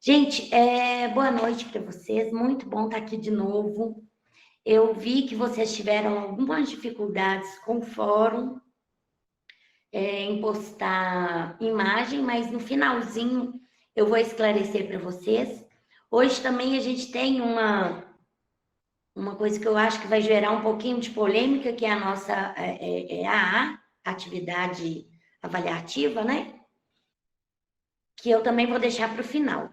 Gente, boa noite para vocês. Muito bom estar aqui de novo. Eu vi que vocês tiveram algumas dificuldades com o fórum, em postar imagem, mas no finalzinho eu vou esclarecer para vocês. Hoje também a gente tem uma coisa que eu acho que vai gerar um pouquinho de polêmica, que é a nossa AA, atividade avaliativa, né? Que eu também vou deixar para o final.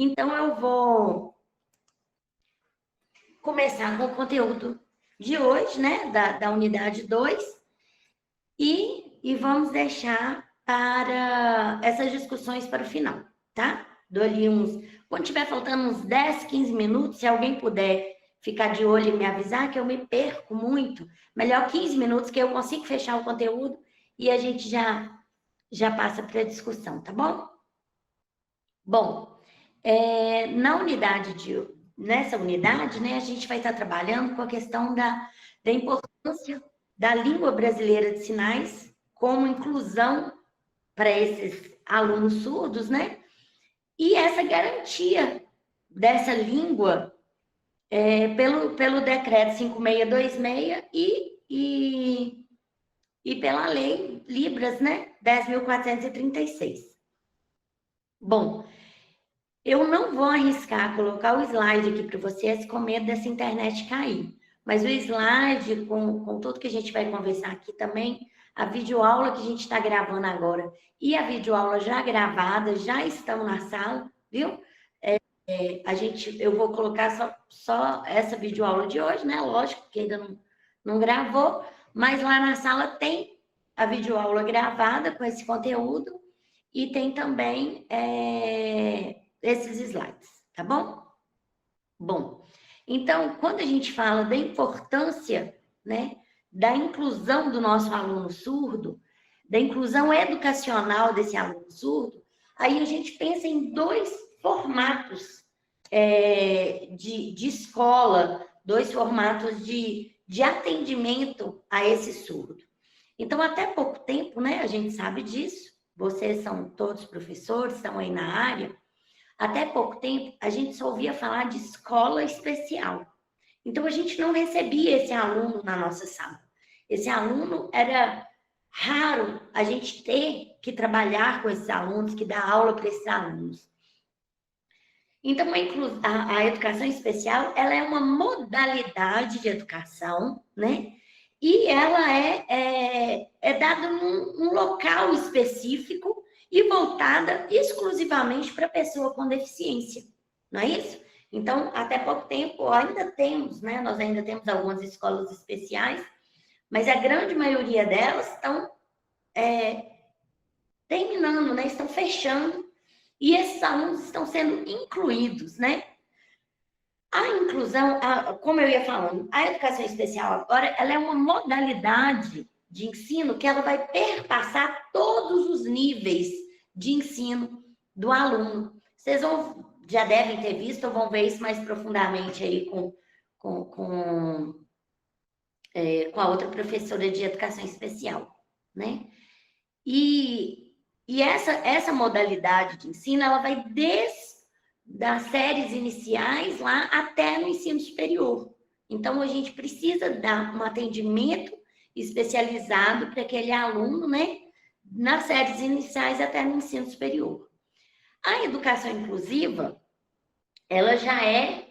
Então, eu vou começar com o conteúdo de hoje, né, da unidade 2, e vamos deixar para essas discussões para o final, tá? Dou ali quando tiver faltando uns 10, 15 minutos, se alguém puder ficar de olho e me avisar, que eu me perco muito, melhor 15 minutos, que eu consigo fechar o conteúdo e a gente já passa para a discussão, tá bom? Bom, nessa unidade, né, a gente vai estar trabalhando com a questão da importância da língua brasileira de sinais como inclusão para esses alunos surdos, né? E essa garantia dessa língua pelo decreto 5626 e pela lei Libras, né? 10.436. Bom, eu não vou arriscar colocar o slide aqui para vocês com medo dessa internet cair. Mas o slide, com tudo que a gente vai conversar aqui também, a videoaula que a gente está gravando agora e a videoaula já gravada já estão na sala, viu? Eu vou colocar só essa videoaula de hoje, né? Lógico que ainda não gravou, mas lá na sala tem a videoaula gravada com esse conteúdo e tem também esses slides, tá bom? Bom, então, quando a gente fala da importância, né, da inclusão do nosso aluno surdo, da inclusão educacional desse aluno surdo, aí a gente pensa em dois formatos de escola, dois formatos de atendimento a esse surdo. Então, até pouco tempo, né, a gente sabe disso, vocês são todos professores, estão aí na área, até pouco tempo a gente só ouvia falar de escola especial. Então, a gente não recebia esse aluno na nossa sala. Esse aluno era raro a gente ter que trabalhar com esses alunos, que dar aula para esses alunos. Então, a educação especial, ela é uma modalidade de educação, né? E ela é dada num local específico e voltada exclusivamente para pessoa com deficiência, não é isso? Então, até pouco tempo, ainda temos, né? Nós ainda temos algumas escolas especiais, mas a grande maioria delas estão terminando, né? Estão fechando, e esses alunos estão sendo incluídos, né? A inclusão, como eu ia falando, a educação especial agora, ela é uma modalidade de ensino que ela vai perpassar todos os níveis de ensino do aluno. Vocês já devem ter visto, ou vão ver isso mais profundamente aí com a outra professora de educação especial, né? E essa modalidade de ensino, ela vai das séries iniciais lá até no ensino superior. Então, a gente precisa dar um atendimento especializado para aquele aluno, né? Nas séries iniciais até no ensino superior. A educação inclusiva, ela já é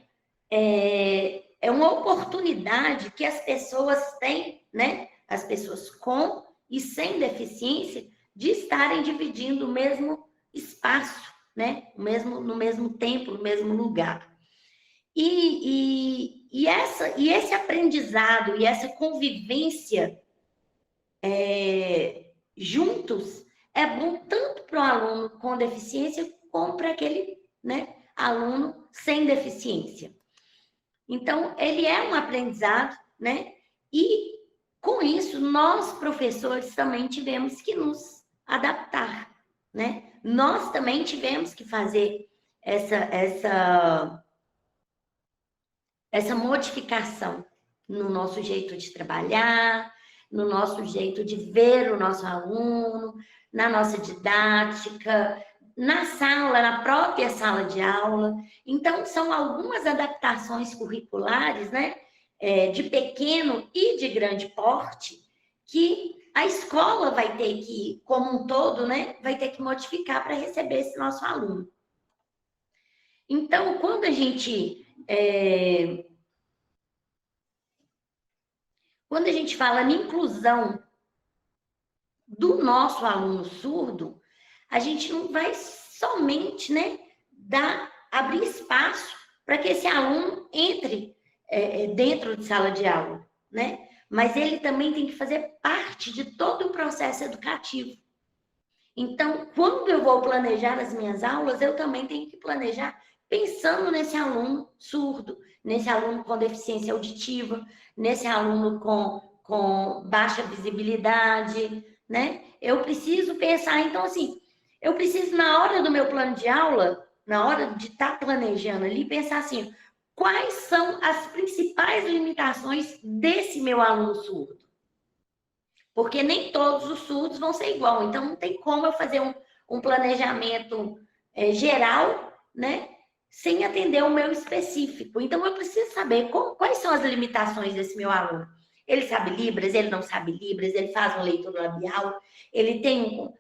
uma oportunidade que as pessoas têm, né? As pessoas com e sem deficiência, de estarem dividindo o mesmo espaço, né? No mesmo tempo, no mesmo lugar. E esse aprendizado e essa convivência juntos é bom tanto para o aluno com deficiência como para aquele, né, aluno sem deficiência. Então, ele é um aprendizado, né? E com isso, nós, professores, também tivemos que nos adaptar, né? Nós também tivemos que fazer essa modificação no nosso jeito de trabalhar, no nosso jeito de ver o nosso aluno, na nossa didática, na sala, na própria sala de aula. Então, são algumas adaptações curriculares, né, de pequeno e de grande porte, que a escola vai ter que, como um todo, né, vai ter que modificar para receber esse nosso aluno. Então, quando a gente fala em inclusão do nosso aluno surdo, a gente não vai somente, né, abrir espaço para que esse aluno entre dentro de sala de aula, né? Mas ele também tem que fazer parte de todo o processo educativo. Então, quando eu vou planejar as minhas aulas, eu também tenho que planejar pensando nesse aluno surdo, nesse aluno com deficiência auditiva, nesse aluno com baixa visibilidade, né? Eu preciso pensar, então, assim, eu preciso, na hora do meu plano de aula, na hora de estar planejando ali, pensar assim, quais são as principais limitações desse meu aluno surdo? Porque nem todos os surdos vão ser igual. Então, não tem como eu fazer um planejamento geral, né? Sem atender o meu específico. Então, eu preciso saber quais são as limitações desse meu aluno. Ele sabe Libras, ele não sabe Libras, ele faz uma leitura labial, ele tem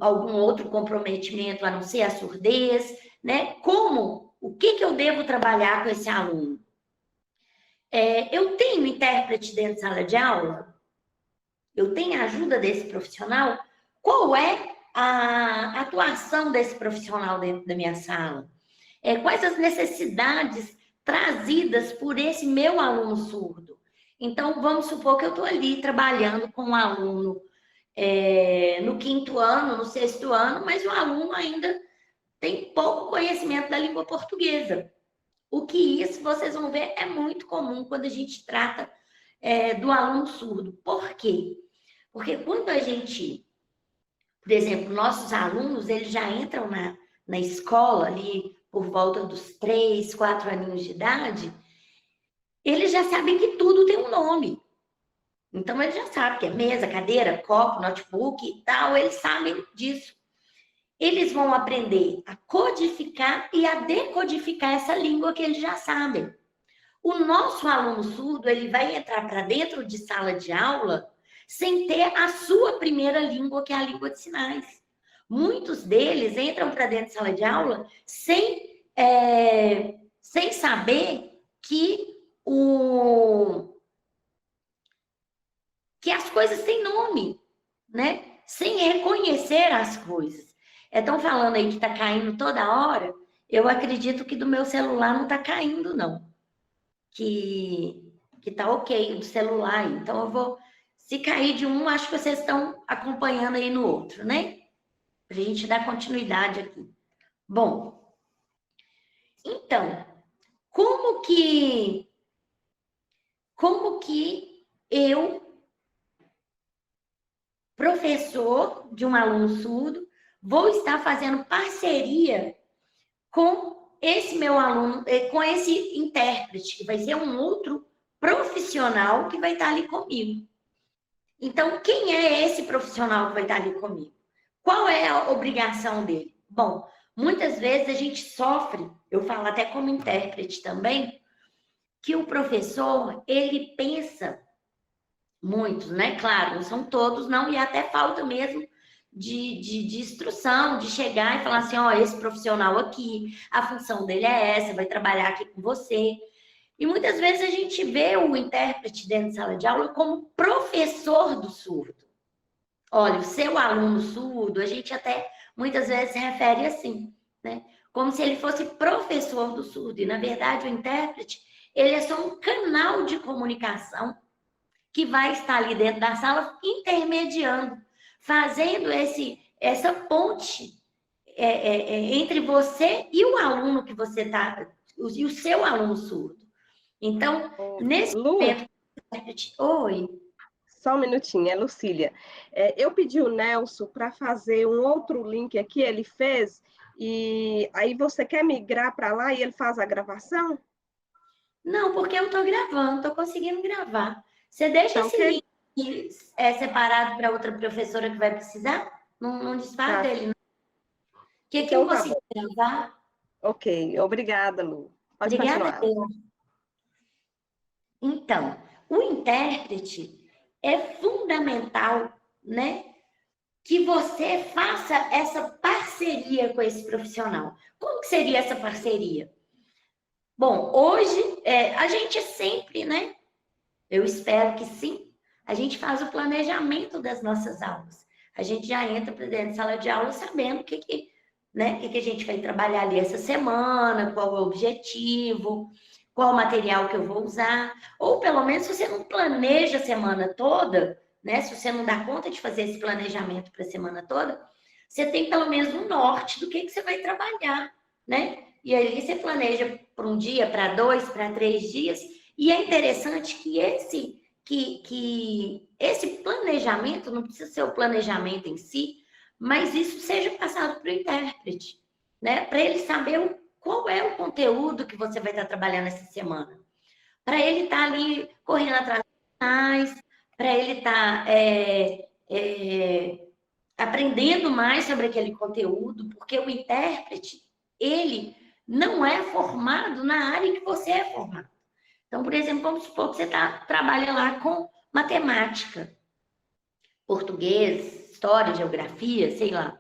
algum outro comprometimento a não ser a surdez, né? O que eu devo trabalhar com esse aluno? Eu tenho intérprete dentro de sala de aula? Eu tenho a ajuda desse profissional? Qual é a atuação desse profissional dentro da minha sala? Quais as necessidades trazidas por esse meu aluno surdo? Então, vamos supor que eu estou ali trabalhando com um aluno no 5º ano, no 6º ano, mas o aluno ainda tem pouco conhecimento da língua portuguesa. O que isso, vocês vão ver, é muito comum quando a gente trata do aluno surdo. Por quê? Porque quando a gente, por exemplo, nossos alunos, eles já entram na escola ali por volta dos 3, 4 aninhos de idade, eles já sabem que tudo tem um nome. Então, eles já sabem que é mesa, cadeira, copo, notebook e tal, eles sabem disso. Eles vão aprender a codificar e a decodificar essa língua que eles já sabem. O nosso aluno surdo, ele vai entrar para dentro de sala de aula sem ter a sua primeira língua, que é a língua de sinais. Muitos deles entram para dentro de sala de aula sem saber que as coisas têm nome, né? Sem reconhecer as coisas. Estão falando aí que está caindo toda hora. Eu acredito que do meu celular não está caindo, não. Que tá ok do celular. Então, eu vou... Se cair de um, acho que vocês estão acompanhando aí no outro, né? Para a gente dar continuidade aqui. Bom, então, como que eu, professor de um aluno surdo, vou estar fazendo parceria com esse meu aluno, com esse intérprete, que vai ser um outro profissional que vai estar ali comigo. Então, quem é esse profissional que vai estar ali comigo? Qual é a obrigação dele? Bom, muitas vezes a gente sofre, eu falo até como intérprete também, que o professor, ele pensa, muitos, né? Claro, não são todos, não, e até falta mesmo de instrução, de chegar e falar assim, ó, esse profissional aqui, a função dele é essa, vai trabalhar aqui com você. E muitas vezes a gente vê o intérprete dentro de sala de aula como professor do surdo. Olha, o seu aluno surdo, a gente até muitas vezes se refere assim, né? Como se ele fosse professor do surdo. E, na verdade, o intérprete, ele é só um canal de comunicação que vai estar ali dentro da sala intermediando, fazendo essa ponte entre você e o aluno que você está, e o seu aluno surdo. Então, nesse momento... Oi. Só um minutinho, é Lucília. Eu pedi o Nelson para fazer um outro link aqui, ele fez, e aí você quer migrar para lá e ele faz a gravação? Não, porque eu estou gravando, estou conseguindo gravar. Você deixa Então, esse link separado para outra professora que vai precisar? Não desfaz dele, não. que eu Então, tá consegui bom. gravar. Ok, obrigada, Lu. Pode Obrigada, continuar. Teu. Então, o intérprete é fundamental, né? Que você faça essa parceria com esse profissional. Como que seria essa parceria? Bom, hoje a gente sempre, né? Eu espero que sim. A gente faz o planejamento das nossas aulas. A gente já entra para dentro da sala de aula sabendo né, que a gente vai trabalhar ali essa semana, qual é o objetivo, qual o material que eu vou usar. Ou pelo menos se você não planeja a semana toda, né? Se você não dá conta de fazer esse planejamento para a semana toda, você tem pelo menos um norte do que você vai trabalhar, né? E aí você planeja para um dia, para 2, para 3 dias, e é interessante que esse planejamento, não precisa ser o planejamento em si, mas isso seja passado para o intérprete, né? Para ele saber qual é o conteúdo que você vai estar trabalhando essa semana. Para ele estar ali correndo atrás dos sinais, para ele estar aprendendo mais sobre aquele conteúdo, porque o intérprete, ele não é formado na área que você é formado. Então, por exemplo, vamos supor que você trabalha lá com matemática, português, história, geografia, sei lá.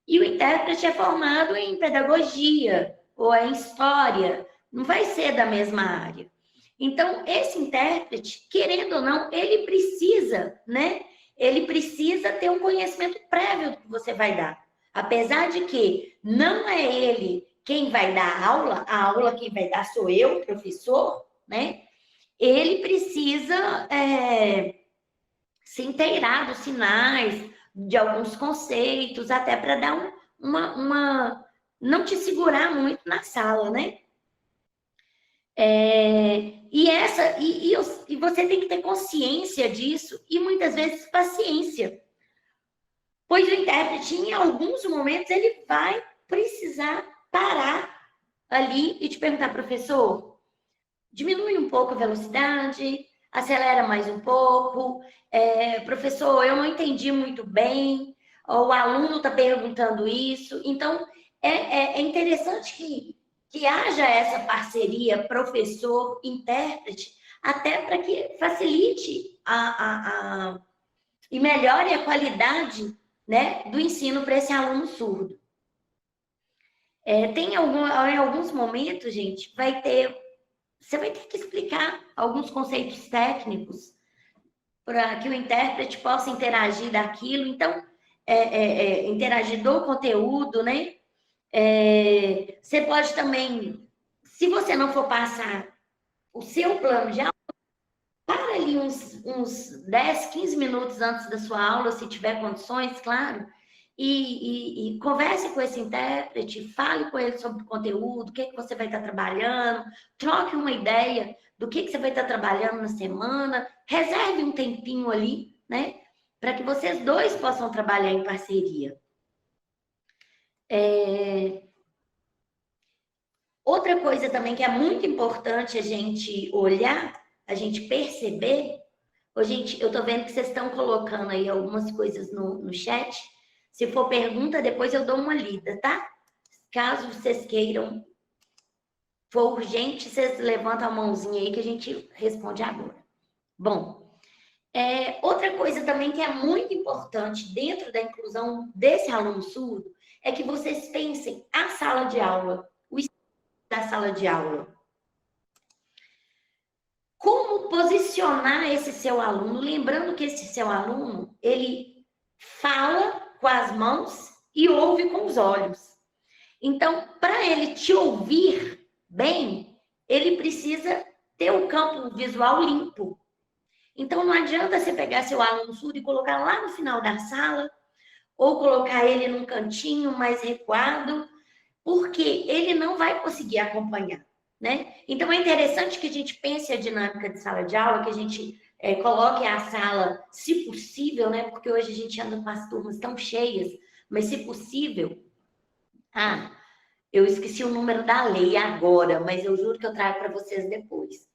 E o intérprete é formado em pedagogia ou em história, não vai ser da mesma área. Então, esse intérprete, querendo ou não, ele precisa, né? Ele precisa ter um conhecimento prévio do que você vai dar. Apesar de que não é ele quem vai dar a aula quem vai dar sou eu, professor, né? Ele precisa se inteirar dos sinais, de alguns conceitos, até para dar não te segurar muito na sala, né? E você tem que ter consciência disso e muitas vezes paciência. Pois o intérprete, em alguns momentos, ele vai precisar parar ali e te perguntar, professor, diminui um pouco a velocidade, acelera mais um pouco. Professor, eu não entendi muito bem, o aluno está perguntando isso. Então, é interessante que haja essa parceria professor-intérprete, até para que facilite e melhore a qualidade, né, do ensino para esse aluno surdo. Em alguns momentos, gente, você vai ter que explicar alguns conceitos técnicos para que o intérprete possa interagir daquilo. Então, interagir do conteúdo, né? Você pode também, se você não for passar o seu plano de aula, para ali uns 10, 15 minutos antes da sua aula, se tiver condições, claro, e converse com esse intérprete, fale com ele sobre o conteúdo, o que você vai estar trabalhando, troque uma ideia do que você vai estar trabalhando na semana, reserve um tempinho ali, né? Para que vocês dois possam trabalhar em parceria. Outra coisa também que é muito importante a gente olhar, a gente perceber. Ô, gente, eu tô vendo que vocês estão colocando aí algumas coisas no chat. Se for pergunta, depois eu dou uma lida, tá? Caso vocês queiram, for urgente, vocês levantam a mãozinha aí que a gente responde agora. Bom, outra coisa também que é muito importante dentro da inclusão desse aluno surdo é que vocês pensem a sala de aula, o estilo da sala de aula. Como posicionar esse seu aluno? Lembrando que esse seu aluno, ele fala com as mãos e ouve com os olhos. Então, para ele te ouvir bem, ele precisa ter o campo visual limpo. Então, não adianta você pegar seu aluno surdo e colocar lá no final da sala, ou colocar ele num cantinho mais recuado, porque ele não vai conseguir acompanhar, né? Então, é interessante que a gente pense a dinâmica de sala de aula, que a gente coloque a sala, se possível, né? Porque hoje a gente anda com as turmas tão cheias, mas se possível... eu esqueci o número da lei agora, mas eu juro que eu trago para vocês depois.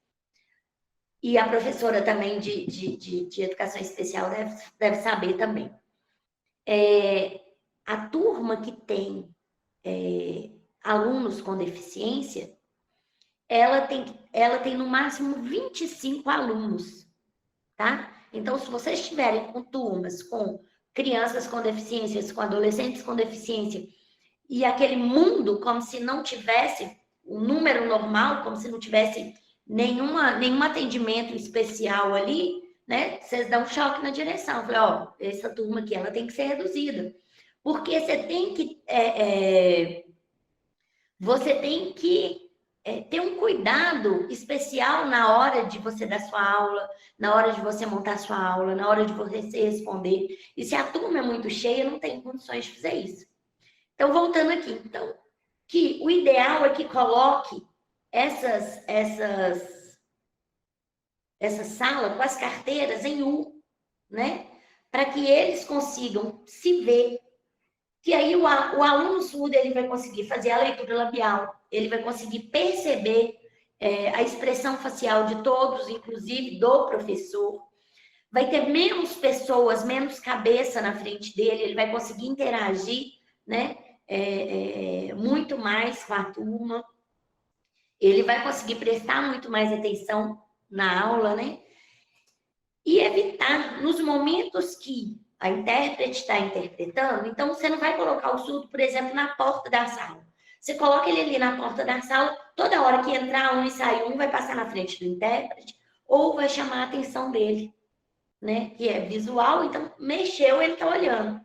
E a professora também de educação especial deve saber também. A turma que tem alunos com deficiência, ela tem no máximo 25 alunos, tá? Então, se vocês estiverem com turmas com crianças com deficiências, com adolescentes com deficiência, e aquele mundo como se não tivesse um número normal, como se não tivesse nenhum atendimento especial ali, né? Vocês dão um choque na direção. Falei, ó, essa turma aqui, ela tem que ser reduzida. Porque você tem que ter um cuidado especial na hora de você dar sua aula, na hora de você montar sua aula, na hora de você responder. E se a turma é muito cheia, não tem condições de fazer isso. Então, voltando aqui. Então, que o ideal é que coloque essa sala com as carteiras em U, né? Para que eles consigam se ver. Que aí o aluno surdo ele vai conseguir fazer a leitura labial, ele vai conseguir perceber a expressão facial de todos, inclusive do professor. Vai ter menos pessoas, menos cabeça na frente dele, ele vai conseguir interagir, né? Muito mais com a turma. Ele vai conseguir prestar muito mais atenção na aula, né? E evitar, nos momentos que a intérprete está interpretando, então você não vai colocar o surdo, por exemplo, na porta da sala. Você coloca ele ali na porta da sala, toda hora que entrar um e sair um, vai passar na frente do intérprete, ou vai chamar a atenção dele, né? Que é visual, então mexeu, ele está olhando.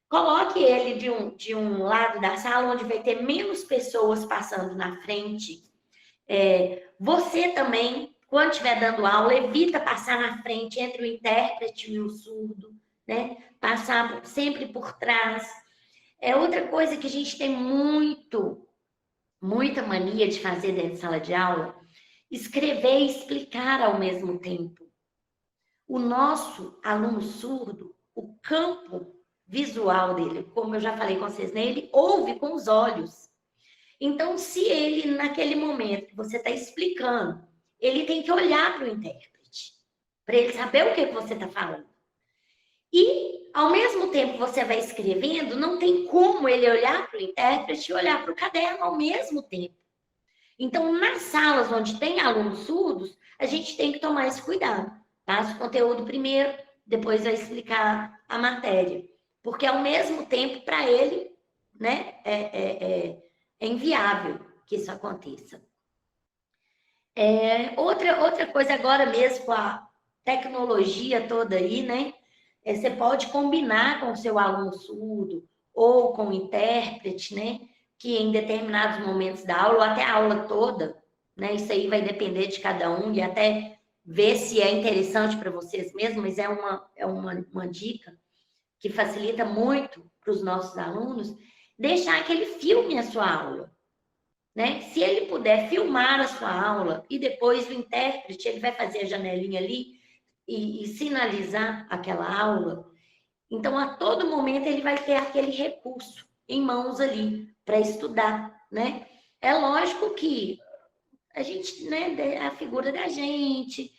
Coloque ele de um lado da sala, onde vai ter menos pessoas passando na frente. Você também, quando estiver dando aula, evita passar na frente entre o intérprete e o surdo, né? Passar sempre por trás. Outra coisa que a gente tem muita mania de fazer dentro de sala de aula, escrever e explicar ao mesmo tempo. O nosso aluno surdo, o campo visual dele, como eu já falei com vocês, né? Ele ouve com os olhos. Então, se ele, naquele momento que você está explicando, ele tem que olhar para o intérprete, para ele saber o que você está falando. E, ao mesmo tempo que você vai escrevendo, não tem como ele olhar para o intérprete e olhar para o caderno ao mesmo tempo. Então, nas salas onde tem alunos surdos, a gente tem que tomar esse cuidado. Passa o conteúdo primeiro, depois vai explicar a matéria. Porque, ao mesmo tempo, para ele, né, é inviável que isso aconteça. Outra coisa agora mesmo, com a tecnologia toda aí, né? Você pode combinar com o seu aluno surdo ou com o intérprete, né? Que em determinados momentos da aula, ou até a aula toda, né? Isso aí vai depender de cada um e até ver se é interessante para vocês mesmos, mas é uma dica que facilita muito para os nossos alunos, deixar que ele filme a sua aula, né? Se ele puder filmar a sua aula e depois o intérprete ele vai fazer a janelinha ali e sinalizar aquela aula, então a todo momento ele vai ter aquele recurso em mãos ali para estudar, né? É lógico que a gente, né, a figura da gente,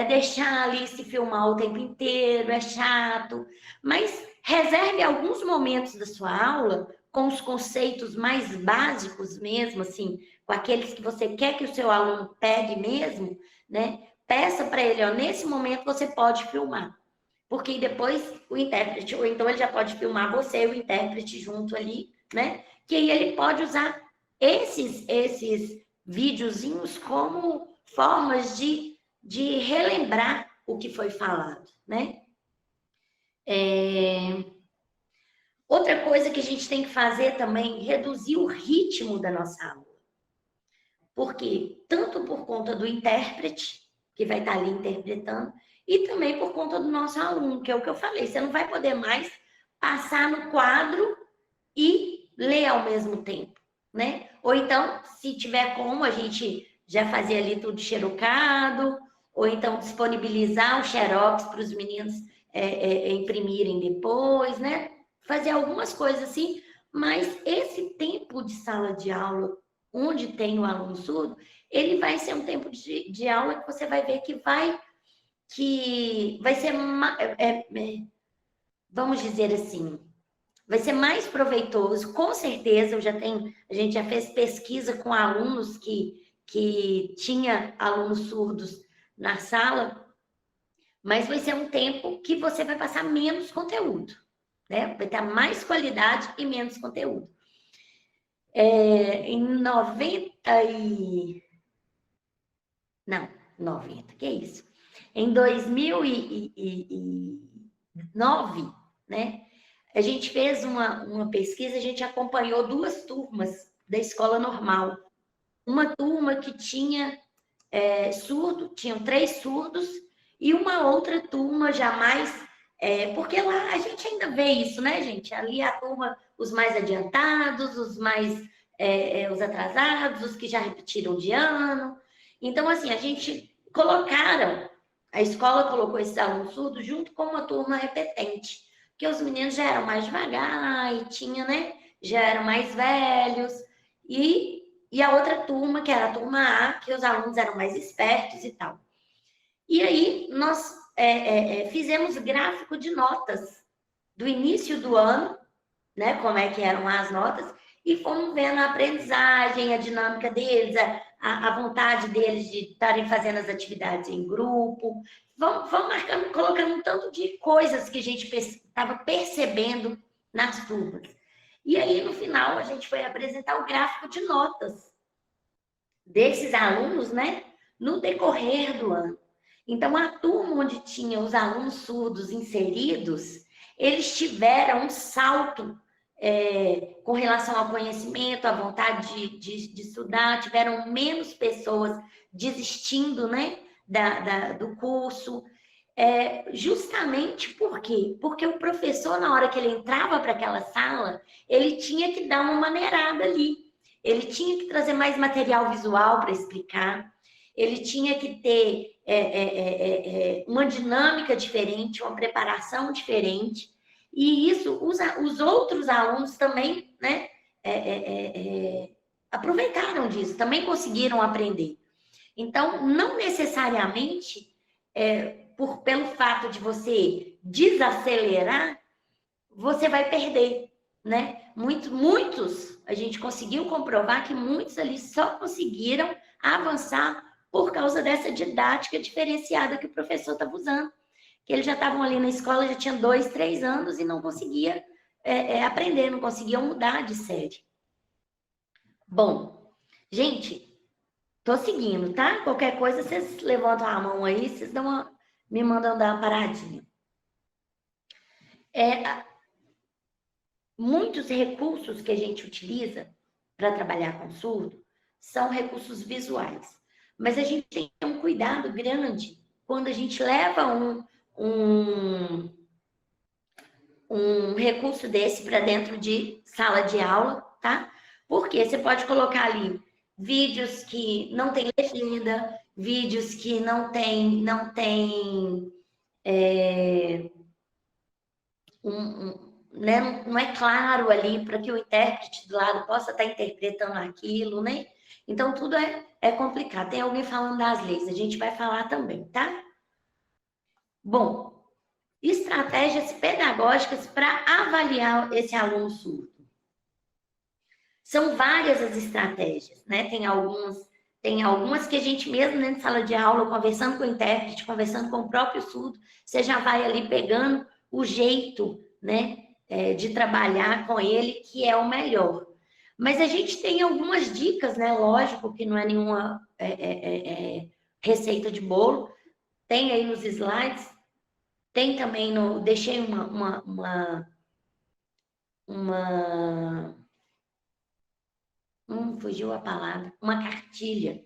deixar ali se filmar o tempo inteiro, é chato, mas reserve alguns momentos da sua aula com os conceitos mais básicos mesmo, assim, com aqueles que você quer que o seu aluno pegue mesmo, né? Peça para ele, ó, nesse momento você pode filmar. Porque depois o intérprete, ou então ele já pode filmar você e o intérprete junto ali, né? Que aí ele pode usar esses videozinhos como formas de relembrar o que foi falado, né? Outra coisa que a gente tem que fazer também, reduzir o ritmo da nossa aula. Porque tanto por conta do intérprete, que vai estar ali interpretando, e também por conta do nosso aluno, que é o que eu falei, você não vai poder mais passar no quadro e ler ao mesmo tempo, né? Ou então, se tiver como, a gente já fazia ali tudo xerocado, ou então disponibilizar o xerox para os meninos imprimirem depois, né? Fazer algumas coisas assim, mas esse tempo de sala de aula, onde tem o aluno surdo, ele vai ser um tempo de aula que você vai ver que vai ser, vamos dizer assim, vai ser mais proveitoso, com certeza. A gente já fez pesquisa com alunos que tinha alunos surdos na sala, mas vai ser um tempo que você vai passar menos conteúdo, né? Vai ter mais qualidade e menos conteúdo. Em 90 e... Não, 90, que é isso? Em 2009, né? A gente fez uma pesquisa, a gente acompanhou 2 turmas da escola normal. Uma turma que tinha surdo, tinham 3 surdos, e uma outra turma jamais, porque lá a gente ainda vê isso, né, gente? Ali a turma, os mais adiantados, os atrasados, os que já repetiram de ano. Então, assim, a escola colocou esses alunos surdos junto com uma turma repetente, porque os meninos já eram mais devagar e tinha, né, já eram mais velhos, e a outra turma, que era a turma A, que os alunos eram mais espertos e tal. E aí nós fizemos gráfico de notas do início do ano, né, como é que eram as notas, e fomos vendo a aprendizagem, a dinâmica deles, a vontade deles de estarem fazendo as atividades em grupo. Vamos marcando, colocando um tanto de coisas que a gente estava percebendo nas turmas. E aí, no final, a gente foi apresentar o gráfico de notas desses alunos, né, no decorrer do ano. Então, a turma onde tinha os alunos surdos inseridos, eles tiveram um salto com relação ao conhecimento, à vontade de estudar, tiveram menos pessoas desistindo, né, do curso. Justamente por quê? Porque o professor, na hora que ele entrava para aquela sala, ele tinha que dar uma maneirada ali. Ele tinha que trazer mais material visual para explicar, ele tinha que ter uma dinâmica diferente, uma preparação diferente, e isso os outros alunos também, né, aproveitaram disso, também conseguiram aprender. Então, não necessariamente, pelo fato de você desacelerar, você vai perder, né? Muitos, a gente conseguiu comprovar que muitos ali só conseguiram avançar por causa dessa didática diferenciada que o professor estava usando. Que eles já estavam ali na escola, já tinham 2, 3 anos e não conseguia aprender, não conseguiam mudar de série. Bom, gente, tô seguindo, tá? Qualquer coisa, vocês levantam a mão aí, vocês me mandam dar uma paradinha. Muitos recursos que a gente utiliza para trabalhar com surdo são recursos visuais. Mas a gente tem um cuidado grande quando a gente leva um recurso desse para dentro de sala de aula, tá? Porque você pode colocar ali vídeos que não tem legenda, vídeos que não tem né, não é claro ali para que o intérprete do lado possa estar interpretando aquilo, né? Então, tudo é complicado. Tem alguém falando das leis, a gente vai falar também, tá? Bom, estratégias pedagógicas para avaliar esse aluno surdo. São várias as estratégias, né? Tem algumas que a gente mesmo dentro de sala de aula, conversando com o intérprete, conversando com o próprio surdo, você já vai ali pegando o jeito, né, de trabalhar com ele, que é o melhor. Mas a gente tem algumas dicas, né? Lógico que não é nenhuma receita de bolo. Tem aí nos slides. Tem também deixei fugiu a palavra, uma cartilha,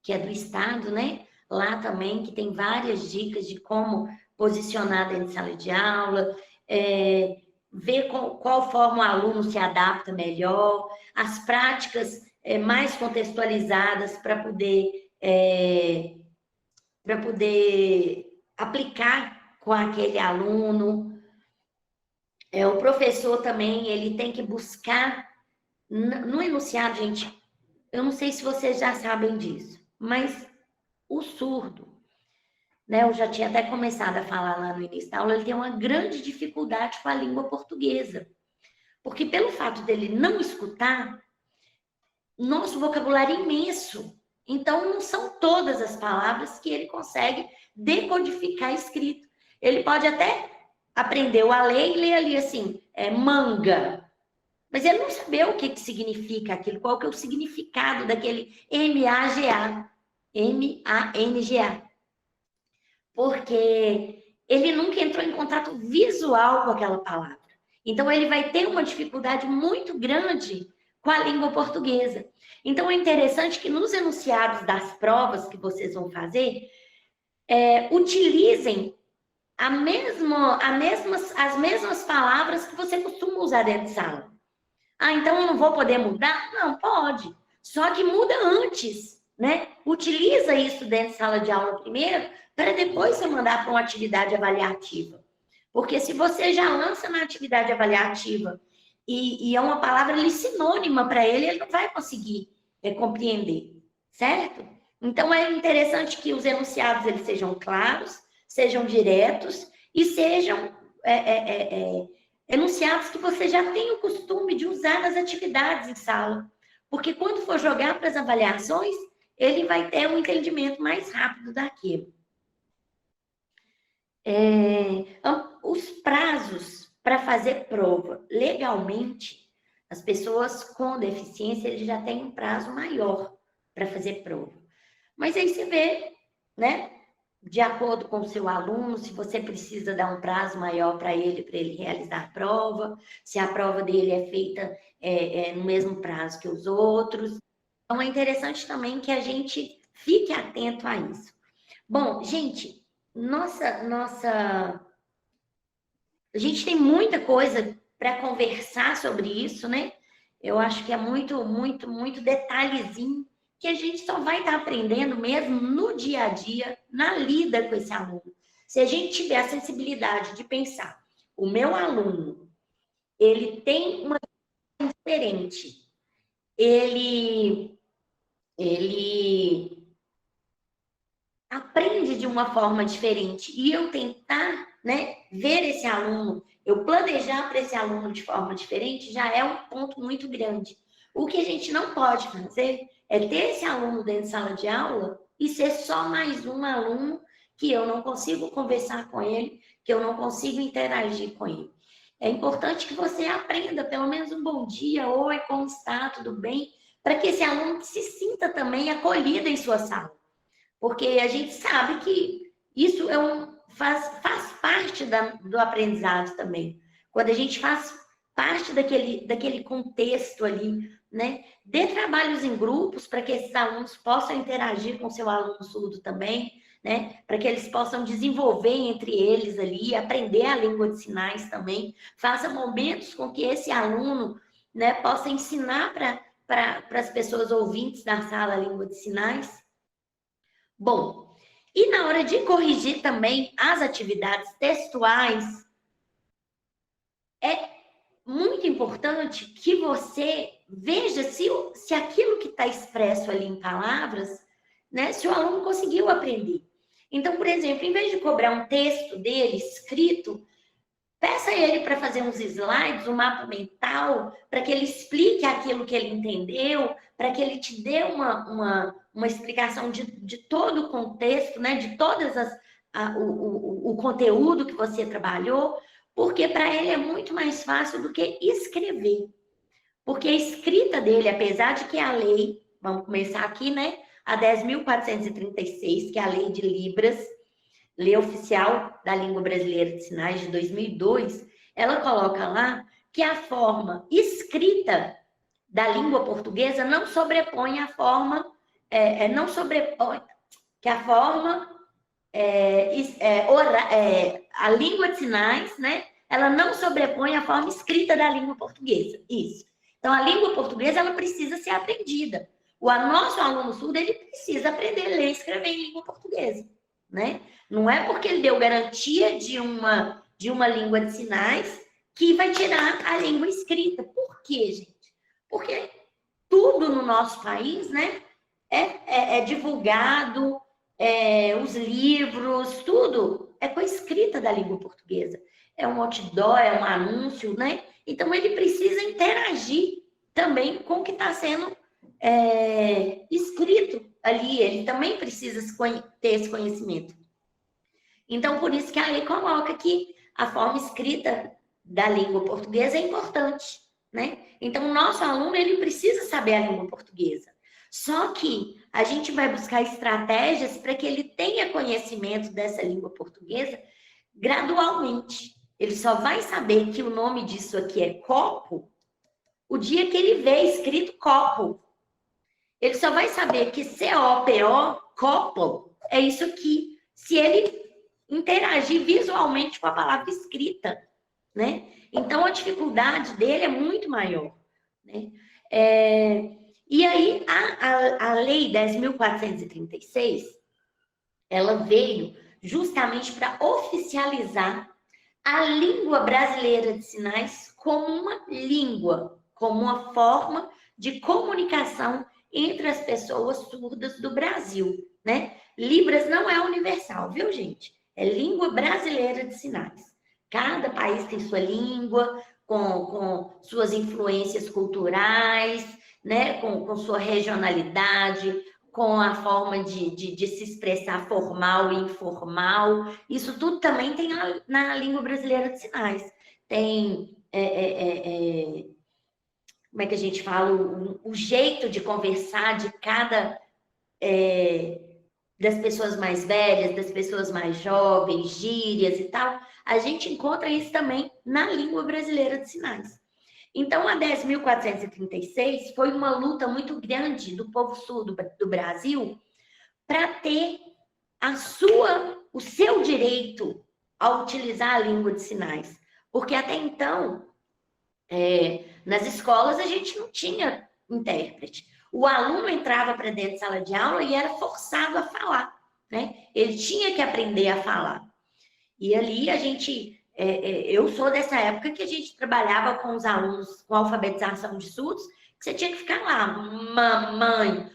que é do Estado, né? Lá também, que tem várias dicas de como posicionar dentro de sala de aula, ver qual forma o aluno se adapta melhor, as práticas mais contextualizadas para poder aplicar com aquele aluno. O professor também, ele tem que buscar, no enunciado, gente, eu não sei se vocês já sabem disso, mas o surdo, né, eu já tinha até começado a falar lá no início da aula, ele tem uma grande dificuldade com a língua portuguesa. Porque pelo fato dele não escutar, nosso vocabulário é imenso. Então, não são todas as palavras que ele consegue decodificar escrito. Ele pode até aprender a ler e ler ali assim, manga. Mas ele não sabe o que significa aquilo, qual que é o significado daquele M-A-G-A. M-A-N-G-A. Porque ele nunca entrou em contato visual com aquela palavra. Então, ele vai ter uma dificuldade muito grande com a língua portuguesa. Então, é interessante que nos enunciados das provas que vocês vão fazer, utilizem as mesmas palavras que você costuma usar dentro de sala. Ah, então eu não vou poder mudar? Não, pode. Só que muda antes, né? Utiliza isso dentro de sala de aula primeiro, para depois você mandar para uma atividade avaliativa. Porque se você já lança na atividade avaliativa e é uma palavra ali sinônima para ele, ele não vai conseguir compreender, certo? Então, é interessante que os enunciados eles sejam claros, sejam diretos e sejam enunciados que você já tem o costume de usar nas atividades em sala. Porque quando for jogar para as avaliações, ele vai ter um entendimento mais rápido daquilo. Os prazos para fazer prova legalmente, as pessoas com deficiência eles já têm um prazo maior para fazer prova. Mas aí você vê, né? De acordo com o seu aluno, se você precisa dar um prazo maior para ele realizar a prova, se a prova dele é feita no mesmo prazo que os outros. Então, é interessante também que a gente fique atento a isso. Bom, gente, a gente tem muita coisa para conversar sobre isso, né? Eu acho que é muito, muito, muito detalhezinho que a gente só vai estar aprendendo mesmo no dia a dia, na lida com esse aluno. Se a gente tiver a sensibilidade de pensar, o meu aluno, ele tem uma diferente, ele aprende de uma forma diferente e eu tentar, né, ver esse aluno, eu planejar para esse aluno de forma diferente, já é um ponto muito grande. O que a gente não pode fazer é ter esse aluno dentro de sala de aula e ser só mais um aluno que eu não consigo conversar com ele, que eu não consigo interagir com ele. É importante que você aprenda pelo menos um bom dia, oi, como está, tudo bem? Para que esse aluno se sinta também acolhido em sua sala. Porque a gente sabe que isso faz parte do aprendizado também. Quando a gente faz parte daquele contexto ali, né? Dê trabalhos em grupos para que esses alunos possam interagir com o seu aluno surdo também, né? Para que eles possam desenvolver entre eles ali, aprender a língua de sinais também. Faça momentos com que esse aluno, né, possa ensinar para as pessoas ouvintes da sala a língua de sinais. Bom, e na hora de corrigir também as atividades textuais, é muito importante que você veja se aquilo que está expresso ali em palavras, né, se o aluno conseguiu aprender. Então, por exemplo, em vez de cobrar um texto dele escrito, peça ele para fazer uns slides, um mapa mental, para que ele explique aquilo que ele entendeu, para que ele te dê uma explicação de todo o contexto, né, de todas o conteúdo que você trabalhou, porque para ele é muito mais fácil do que escrever. Porque a escrita dele, apesar de que a lei, vamos começar aqui, né, a 10.436, que é a lei de Libras, Lei Oficial da Língua Brasileira de Sinais de 2002, ela coloca lá que a forma escrita da língua portuguesa não sobrepõe a forma, que a forma, a língua de sinais, né? Ela não sobrepõe a forma escrita da língua portuguesa. Isso. Então, a língua portuguesa, ela precisa ser aprendida. O nosso aluno surdo, ele precisa aprender a ler e escrever em língua portuguesa, né? Não é porque ele deu garantia de uma língua de sinais que vai tirar a língua escrita. Por quê, gente? Porque tudo no nosso país, né, é divulgado, os livros, tudo é com a escrita da língua portuguesa. É um outdoor, é um anúncio, né? Então, ele precisa interagir também com o que está sendo escrito ali. Ele também precisa ter esse conhecimento. Então, por isso que a lei coloca que a forma escrita da língua portuguesa é importante, né? Então, o nosso aluno, ele precisa saber a língua portuguesa. Só que a gente vai buscar estratégias para que ele tenha conhecimento dessa língua portuguesa gradualmente. Ele só vai saber que o nome disso aqui é copo o dia que ele vê escrito copo. Ele só vai saber que C-O-P-O, copo, é isso aqui. Se ele interagir visualmente com a palavra escrita, né? Então, a dificuldade dele é muito maior, né? E aí, a Lei 10.436, ela veio justamente para oficializar a língua brasileira de sinais como uma língua, como uma forma de comunicação entre as pessoas surdas do Brasil, né? Libras não é universal, viu, gente? É língua brasileira de sinais. Cada país tem sua língua, com suas influências culturais, né? Com sua regionalidade, com a forma de se expressar formal e informal. Isso tudo também tem na língua brasileira de sinais. Tem, como é que a gente fala? O jeito de conversar de cada... das pessoas mais velhas, das pessoas mais jovens, gírias e tal. A gente encontra isso também na língua brasileira de sinais. Então, a 10.436 foi uma luta muito grande do povo surdo do Brasil para ter o seu direito a utilizar a língua de sinais. Porque até então, nas escolas, a gente não tinha intérprete. O aluno entrava para dentro de sala de aula e era forçado a falar, né? Ele tinha que aprender a falar. E ali a gente... eu sou dessa época que a gente trabalhava com os alunos com alfabetização de surdos, que você tinha que ficar lá, mamãe,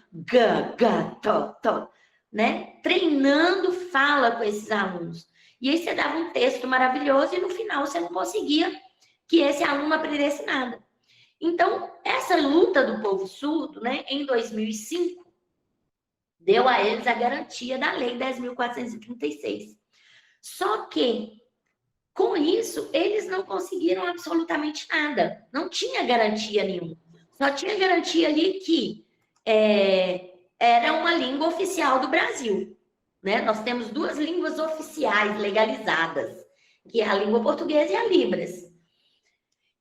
to, né? Treinando fala com esses alunos. E aí você dava um texto maravilhoso e no final você não conseguia que esse aluno aprendesse nada. Então, essa luta do povo surdo, né, em 2005, deu a eles a garantia da Lei 10.436. Só que, com isso, eles não conseguiram absolutamente nada. Não tinha garantia nenhuma. Só tinha garantia ali que era uma língua oficial do Brasil, né? Nós temos duas línguas oficiais legalizadas, que é a língua portuguesa e a Libras.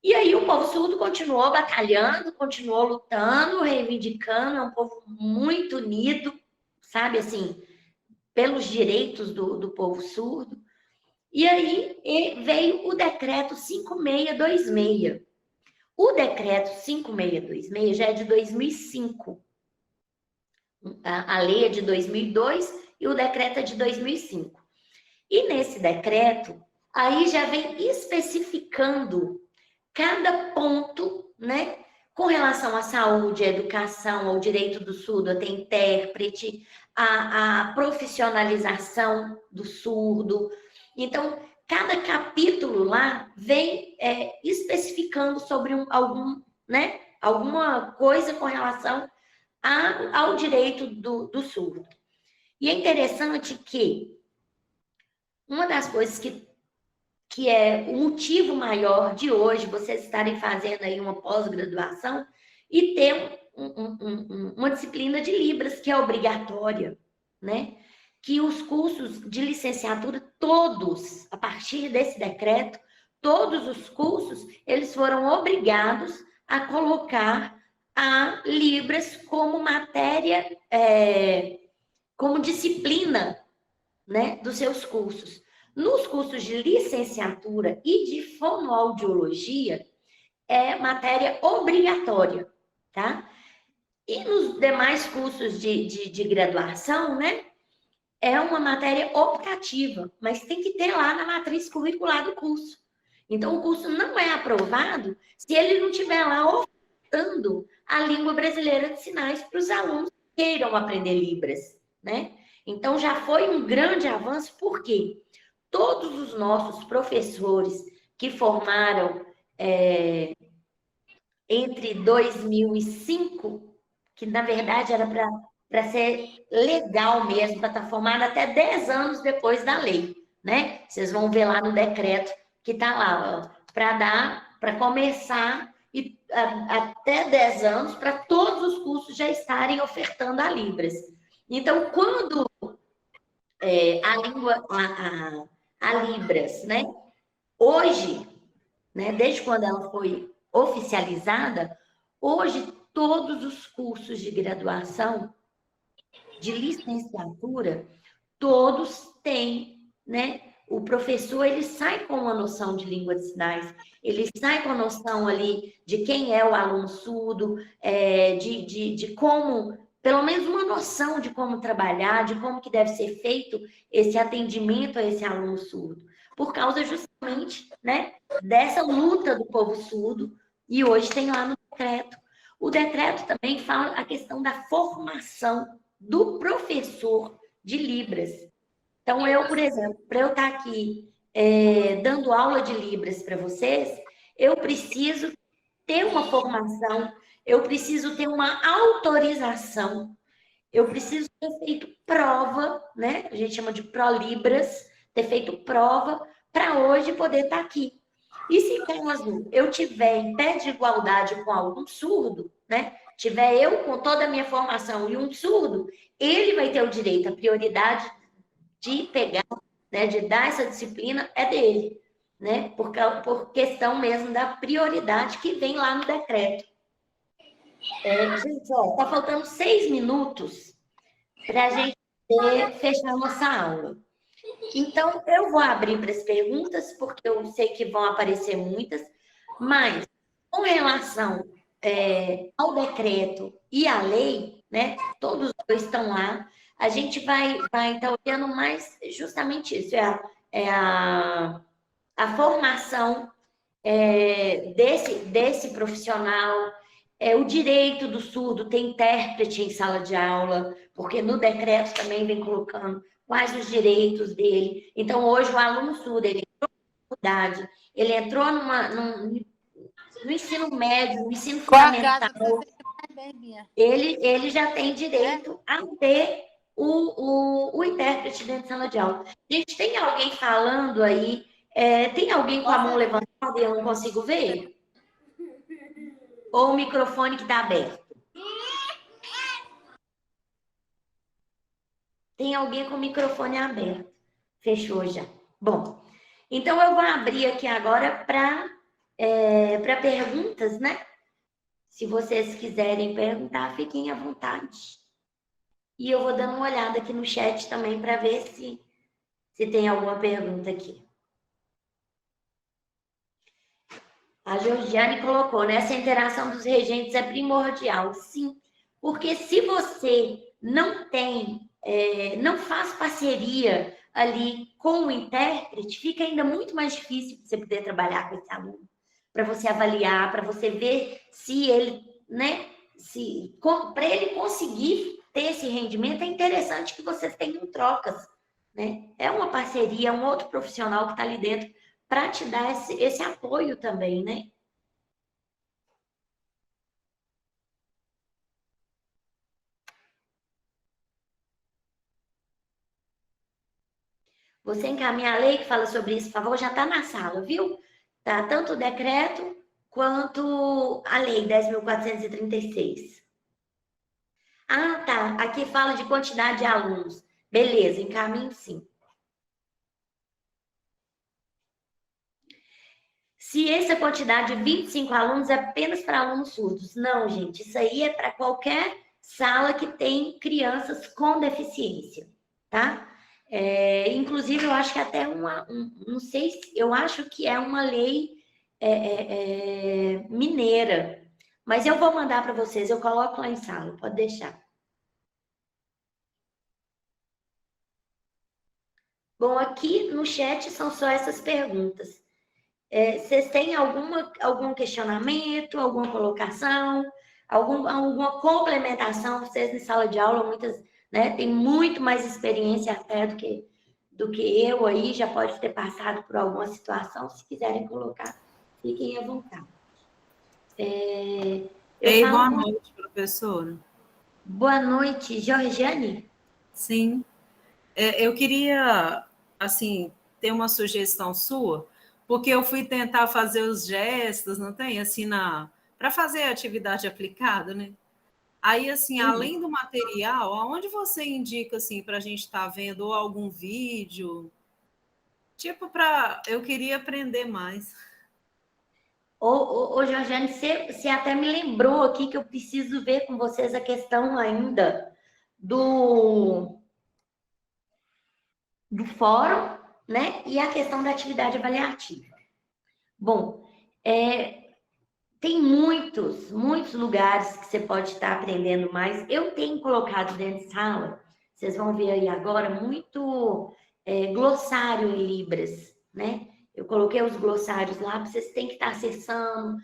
E aí o povo surdo continuou batalhando, continuou lutando, reivindicando, é um povo muito unido, sabe, assim, pelos direitos do povo surdo. E aí veio o decreto 5626. O decreto 5626 já é de 2005. A lei é de 2002 e o decreto é de 2005. E nesse decreto, aí já vem especificando cada ponto, né? Com relação à saúde, à educação, ao direito do surdo a ter intérprete, a profissionalização do surdo. Então, cada capítulo lá vem especificando sobre alguma coisa com relação ao direito do surdo. E é interessante que uma das coisas que é o motivo maior de hoje vocês estarem fazendo aí uma pós-graduação e ter uma disciplina de Libras que é obrigatória, né? Que os cursos de licenciatura todos, a partir desse decreto, todos os cursos, eles foram obrigados a colocar a Libras como matéria, como disciplina, né, dos seus cursos. Nos cursos de licenciatura e de fonoaudiologia, é matéria obrigatória, tá? E nos demais cursos de graduação, né, é uma matéria optativa, mas tem que ter lá na matriz curricular do curso. Então, o curso não é aprovado se ele não tiver lá ofertando a língua brasileira de sinais para os alunos que queiram aprender Libras, né? Então, já foi um grande avanço, porque todos os nossos professores que formaram entre 2005, que na verdade era para ser legal mesmo, para estar formada até 10 anos depois da lei, né? Vocês vão ver lá no decreto que está lá, para começar e até 10 anos, para todos os cursos já estarem ofertando a Libras. Então, quando a Libras, né? Hoje, né, desde quando ela foi oficializada, hoje todos os cursos de graduação, de licenciatura, todos têm, né? O professor, ele sai com uma noção de língua de sinais, ele sai com a noção ali de quem é o aluno surdo, de como, pelo menos uma noção de como trabalhar, de como que deve ser feito esse atendimento a esse aluno surdo, por causa justamente, né, dessa luta do povo surdo, e hoje tem lá no decreto. O decreto também fala a questão da formação do professor de Libras. Então, eu, por exemplo, para eu estar aqui dando aula de Libras para vocês, eu preciso ter uma formação, eu preciso ter uma autorização, eu preciso ter feito prova, né? A gente chama de ProLibras, ter feito prova para hoje poder estar aqui. E se caso eu tiver em pé de igualdade com algum surdo, né? Tiver eu com toda a minha formação e um surdo, ele vai ter o direito, a prioridade de pegar, né, de dar essa disciplina é dele, né? Por questão mesmo da prioridade que vem lá no decreto. Gente, ó, tá faltando 6 minutos para a gente fechar nossa aula. Então, eu vou abrir para as perguntas, porque eu sei que vão aparecer muitas, mas com relação ao decreto e à lei, né? Todos os dois estão lá. A gente vai estar olhando mais justamente isso, a formação desse profissional, o direito do surdo ter intérprete em sala de aula, porque no decreto também vem colocando quais os direitos dele. Então, hoje, o aluno surdo, ele entrou na faculdade, ele entrou no ensino médio, no ensino fundamental, ele já tem direito a ter o intérprete dentro da sala de aula. Gente, tem alguém falando aí? Tem alguém com a mão levantada e eu não consigo ver? Ou o microfone que está aberto? Tem alguém com o microfone aberto. Fechou já. Bom, então eu vou abrir aqui agora para perguntas, né? Se vocês quiserem perguntar, fiquem à vontade. E eu vou dando uma olhada aqui no chat também para ver se tem alguma pergunta aqui. A Georgiane colocou, né? Essa interação dos regentes é primordial. Sim, porque se você não tem, não faz parceria ali com o intérprete, fica ainda muito mais difícil você poder trabalhar com esse aluno, para você avaliar, para você ver se ele, né? Para ele conseguir ter esse rendimento, é interessante que vocês tenham trocas, né? É uma parceria, é um outro profissional que está ali dentro para te dar esse apoio também, né? Você encaminha a lei que fala sobre isso, por favor, já está na sala, viu? Tá tanto o decreto quanto a lei 10.436. Ah, tá. Aqui fala de quantidade de alunos. Beleza, encaminho sim. Se essa quantidade de 25 alunos é apenas para alunos surdos. Não, gente, isso aí é para qualquer sala que tem crianças com deficiência, tá? Inclusive, eu acho que até não sei, eu acho que é uma lei mineira, mas eu vou mandar para vocês, eu coloco lá em sala, pode deixar. Bom, aqui no chat são só essas perguntas. Vocês têm algum questionamento, alguma colocação, alguma complementação? Vocês em sala de aula, muitas, né, têm muito mais experiência até do que eu aí, já pode ter passado por alguma situação, se quiserem colocar, Fiquem à vontade. Ei, boa noite, professora. Boa noite, Georgiane. Sim. Eu queria, assim, ter uma sugestão sua, porque eu fui tentar fazer os gestos, não tem? Assim, para fazer a atividade aplicada, né? Aí, assim, além do material, aonde você indica, assim, para a gente estar vendo ou algum vídeo? Tipo, eu queria aprender mais. Ô, Georgiane, você até me lembrou aqui que eu preciso ver com vocês a questão ainda do fórum, né? E a questão da atividade avaliativa. Bom, tem muitos lugares que você pode estar aprendendo mais. Eu tenho colocado dentro de sala, vocês vão ver aí agora, muito glossário em Libras, né? Eu coloquei os glossários lá, vocês têm que estar acessando,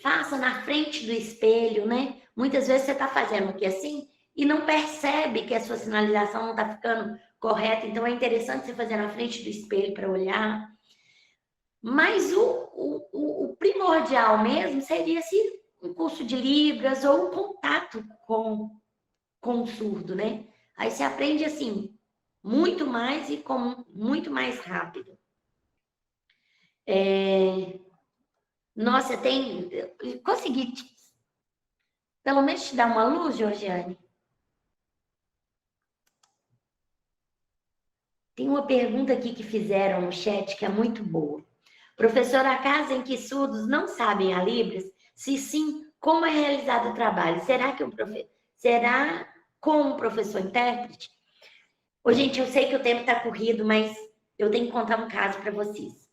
faça na frente do espelho, né? Muitas vezes você está fazendo aqui assim e não percebe que a sua sinalização não está ficando correta, então é interessante você fazer na frente do espelho para olhar. Mas o primordial mesmo seria se um curso de Libras ou um contato com o surdo, né? Aí você aprende assim, muito mais e com muito mais rápido. Nossa, consegui pelo menos te dar uma luz, Georgiane? Tem uma pergunta aqui que fizeram no chat que é muito boa. Professor, há casos em que surdos não sabem a Libras? Se sim, como é realizado o trabalho? Será com um professor intérprete? Ô, gente, eu sei que o tempo está corrido, mas eu tenho que contar um caso para vocês.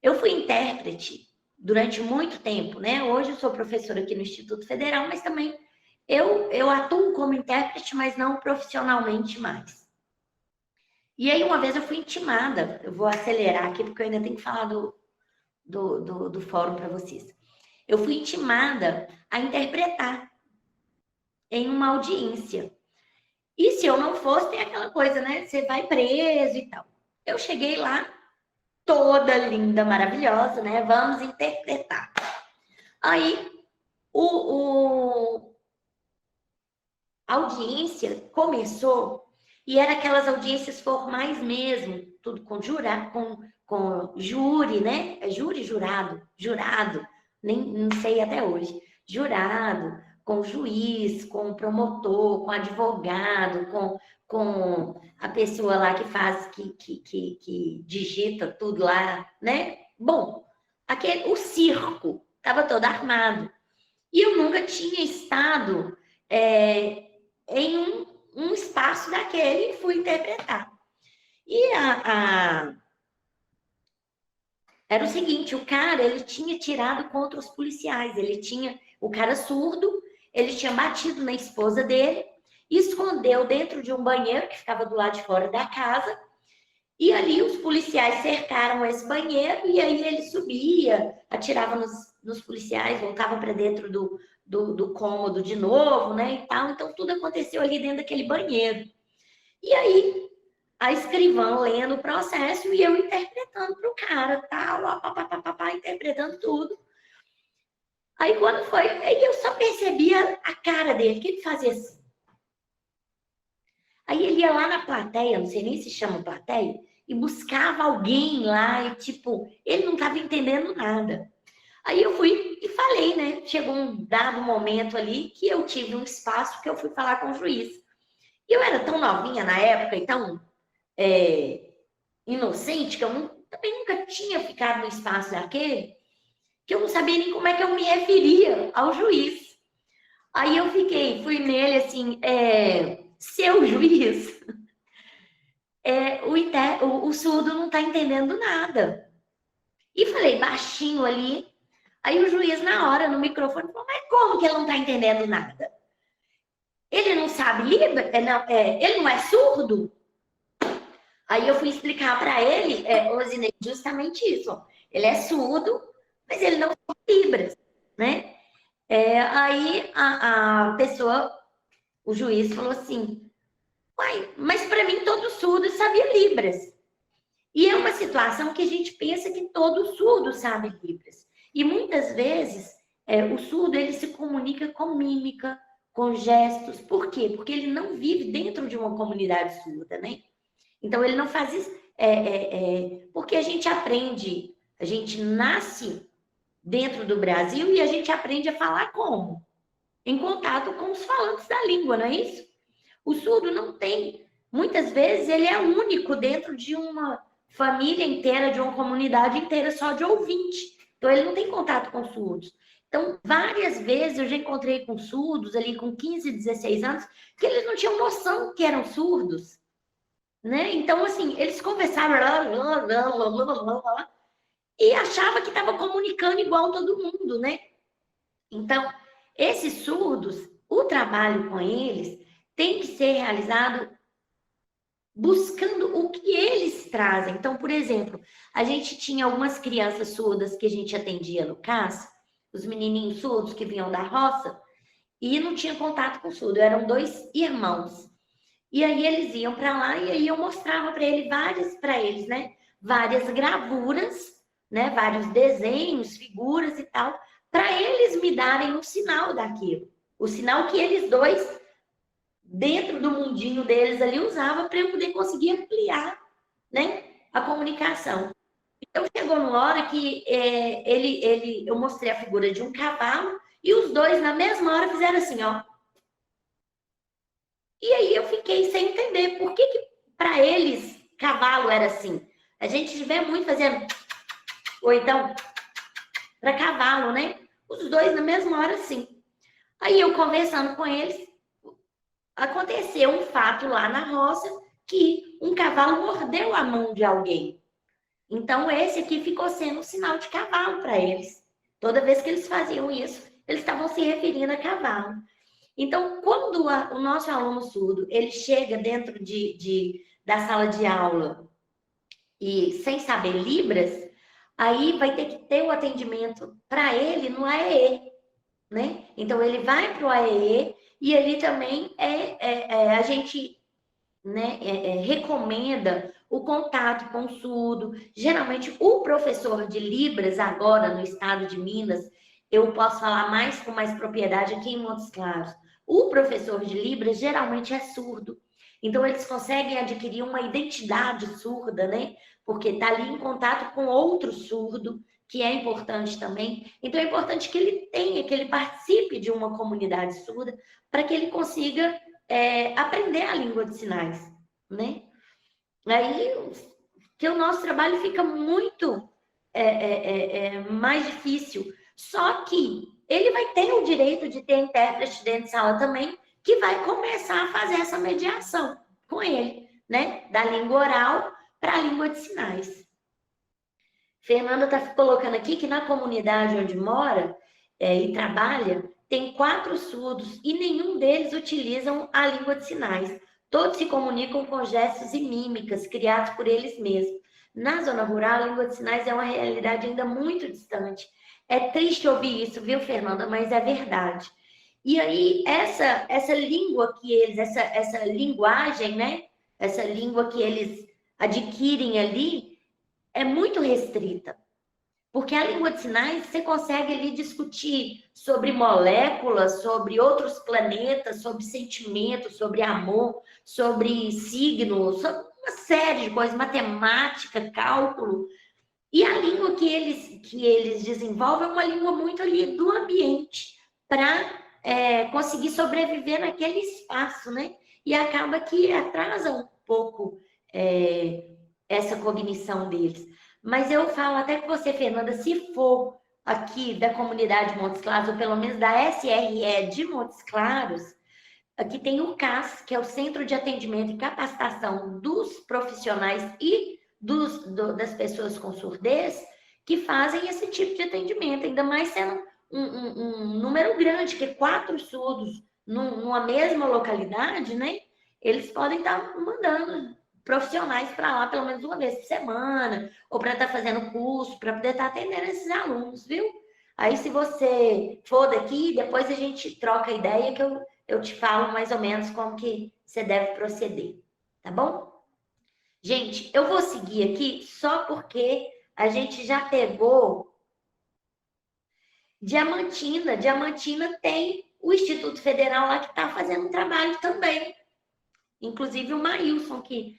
Eu fui intérprete durante muito tempo, né? Hoje eu sou professora aqui no Instituto Federal, mas também eu atuo como intérprete, mas não profissionalmente mais. E aí, uma vez eu fui intimada, eu vou acelerar aqui, porque eu ainda tenho que falar do fórum para vocês. Eu fui intimada a interpretar em uma audiência. E se eu não fosse, tem aquela coisa, né? Você vai preso e tal. Eu cheguei lá, toda linda, maravilhosa, né? Vamos interpretar. Aí, a audiência começou e era aquelas audiências formais mesmo, tudo com júri, né? É júri, jurado, nem não sei até hoje. Jurado, com juiz, com promotor, com advogado, com a pessoa lá que faz, que digita tudo lá, né? Bom, o circo estava todo armado. E eu nunca tinha estado em um espaço daquele e fui interpretar. E era o seguinte, o cara, ele tinha tirado contra os policiais, o cara surdo, ele tinha batido na esposa dele, escondeu dentro de um banheiro que ficava do lado de fora da casa, e ali os policiais cercaram esse banheiro, e aí ele subia, atirava nos policiais, voltava para dentro do cômodo de novo, né, e tal. Então, tudo aconteceu ali dentro daquele banheiro. E aí, a escrivã lendo o processo e eu interpretando para o cara, tal, interpretando tudo. Aí, quando foi, aí eu só percebia a cara dele, que ele fazia assim. Aí ele ia lá na plateia, não sei nem se chama plateia, e buscava alguém lá, e tipo, ele não estava entendendo nada. Aí eu fui e falei, né? Chegou um dado momento ali que eu tive um espaço que eu fui falar com o juiz. E eu era tão novinha na época, e tão inocente, que eu também nunca tinha ficado no espaço daquele, que eu não sabia nem como é que eu me referia ao juiz. Aí eu fui nele assim, seu juiz, o surdo não está entendendo nada. E falei baixinho ali. Aí o juiz, na hora, no microfone, falou, mas como que ele não está entendendo nada? Ele não sabe Libras? Ele não é surdo? Aí eu fui explicar para ele, Rosinei, justamente isso. Ó. Ele é surdo, mas ele não sabe Libras, né? Aí a pessoa, o juiz falou assim, uai, mas para mim todo surdo sabia Libras. E é uma situação que a gente pensa que todo surdo sabe Libras. E muitas vezes o surdo ele se comunica com mímica, com gestos. Por quê? Porque ele não vive dentro de uma comunidade surda, né? Então ele não faz isso. Porque a gente aprende, a gente nasce dentro do Brasil e a gente aprende a falar como? Em contato com os falantes da língua, não é isso? O surdo não tem. Muitas vezes ele é único dentro de uma família inteira, de uma comunidade inteira só de ouvinte. Então ele não tem contato com surdos. Então, várias vezes eu já encontrei com surdos ali com 15, 16 anos, que eles não tinham noção que eram surdos, né? Então, assim, eles conversavam e achava que estava comunicando igual todo mundo, né? Então, esses surdos, o trabalho com eles tem que ser realizado buscando o que eles trazem. Então, por exemplo, a gente tinha algumas crianças surdas que a gente atendia no CAS, os menininhos surdos que vinham da roça, e não tinha contato com surdo, eram 2 irmãos. E aí eles iam para lá e aí eu mostrava para eles, né? Várias gravuras, né? Vários desenhos, figuras e tal, para eles me darem o sinal daquilo. O sinal que eles dois, dentro do mundinho deles ali, usavam para eu poder conseguir ampliar, né? A comunicação. Então, chegou numa hora que eu mostrei a figura de um cavalo e os dois, na mesma hora, fizeram assim, ó. E aí eu fiquei sem entender por que para eles cavalo era assim. A gente vê muito fazendo, ou então, para cavalo, né? Os dois na mesma hora, sim. Aí eu conversando com eles, aconteceu um fato lá na roça que um cavalo mordeu a mão de alguém. Então, esse aqui ficou sendo um sinal de cavalo para eles. Toda vez que eles faziam isso, eles estavam se referindo a cavalo. Então, quando o nosso aluno surdo ele chega dentro da sala de aula e sem saber Libras, aí vai ter que ter o atendimento para ele no AEE, né? Então, ele vai para o AEE e ele também a gente, né, recomenda o contato com o surdo. Geralmente, o professor de Libras, agora no estado de Minas, eu posso falar com mais propriedade aqui em Montes Claros. O professor de Libras geralmente é surdo. Então, eles conseguem adquirir uma identidade surda, né? Porque está ali em contato com outro surdo, que é importante também. Então, é importante que ele tenha, que ele participe de uma comunidade surda, para que ele consiga aprender a língua de sinais, né? Aí que o nosso trabalho fica muito mais difícil. Só que ele vai ter o direito de ter intérprete dentro de sala também, que vai começar a fazer essa mediação com ele, né? Da língua oral para a língua de sinais. Fernanda está colocando aqui que na comunidade onde mora e trabalha, tem 4 surdos e nenhum deles utilizam a língua de sinais. Todos se comunicam com gestos e mímicas criados por eles mesmos. Na zona rural, a língua de sinais é uma realidade ainda muito distante. É triste ouvir isso, viu, Fernanda? Mas é verdade. E aí, essa língua que eles, essa linguagem, né? Essa língua que eles adquirem ali é muito restrita. Porque a língua de sinais, você consegue ali discutir sobre moléculas, sobre outros planetas, sobre sentimentos, sobre amor, sobre signos, sobre uma série de coisas, matemática, cálculo. E a língua que eles desenvolvem é uma língua muito ali do ambiente, para conseguir sobreviver naquele espaço, né? E acaba que atrasa um pouco essa cognição deles. Mas eu falo até com você, Fernanda, se for aqui da comunidade Montes Claros, ou pelo menos da SRE de Montes Claros, aqui tem o CAS, que é o Centro de Atendimento e Capacitação dos Profissionais e das pessoas com surdez, que fazem esse tipo de atendimento, ainda mais sendo um número grande, que 4 surdos numa mesma localidade, né? Eles podem estar mandando profissionais para lá pelo menos uma vez por semana, ou para estar fazendo curso, para poder estar atendendo esses alunos, viu? Aí, se você for daqui, depois a gente troca a ideia, que eu te falo mais ou menos como que você deve proceder, tá bom? Gente, eu vou seguir aqui só porque a gente já pegou Diamantina. Diamantina tem o Instituto Federal lá que está fazendo um trabalho também. Inclusive o Maílson, que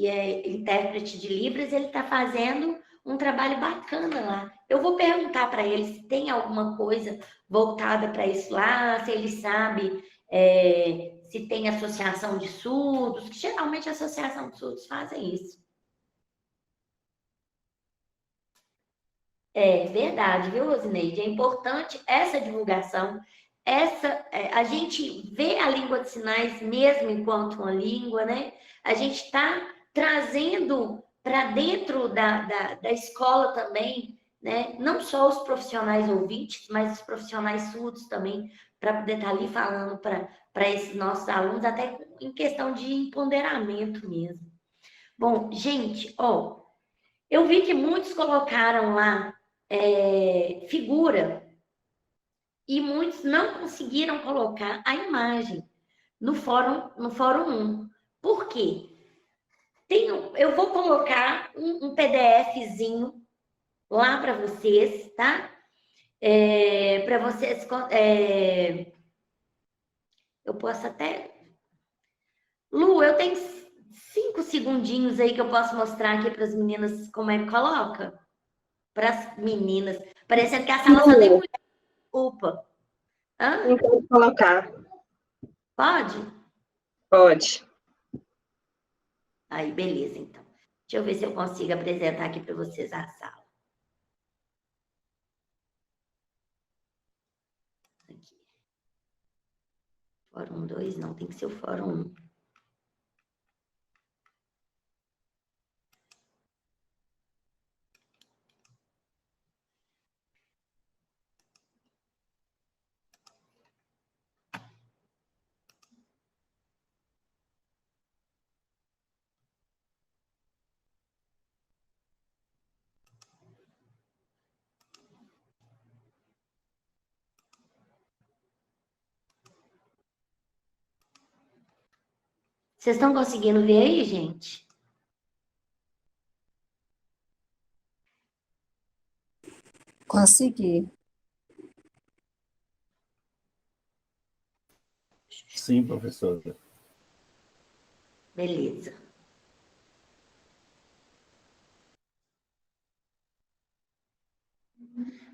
é intérprete de Libras, ele está fazendo um trabalho bacana lá. Eu vou perguntar para ele se tem alguma coisa voltada para isso lá, se ele sabe se tem associação de surdos, que geralmente a associação de surdos fazem isso. É verdade, viu, Rosineide? É importante essa divulgação, a gente vê a língua de sinais mesmo enquanto uma língua, né? A gente está trazendo para dentro da escola também, né? Não só os profissionais ouvintes, mas os profissionais surdos também, para poder estar ali falando para esses nossos alunos, até em questão de empoderamento mesmo. Bom, gente, ó, eu vi que muitos colocaram lá figura e muitos não conseguiram colocar a imagem no fórum 1. Por quê? Eu vou colocar um PDFzinho lá para vocês, tá? Para vocês... eu posso até... Lu, eu tenho 5 segundinhos aí que eu posso mostrar aqui para as meninas como é que coloca? Para as meninas. Parecendo que a sala só tem mulher. Opa. Hã? Não pode colocar. Pode? Pode. Aí, beleza, então. Deixa eu ver se eu consigo apresentar aqui para vocês a sala. Aqui. Fórum 2, não, tem que ser o Fórum 1. Vocês estão conseguindo ver aí, gente? Consegui. Sim, professora. Beleza.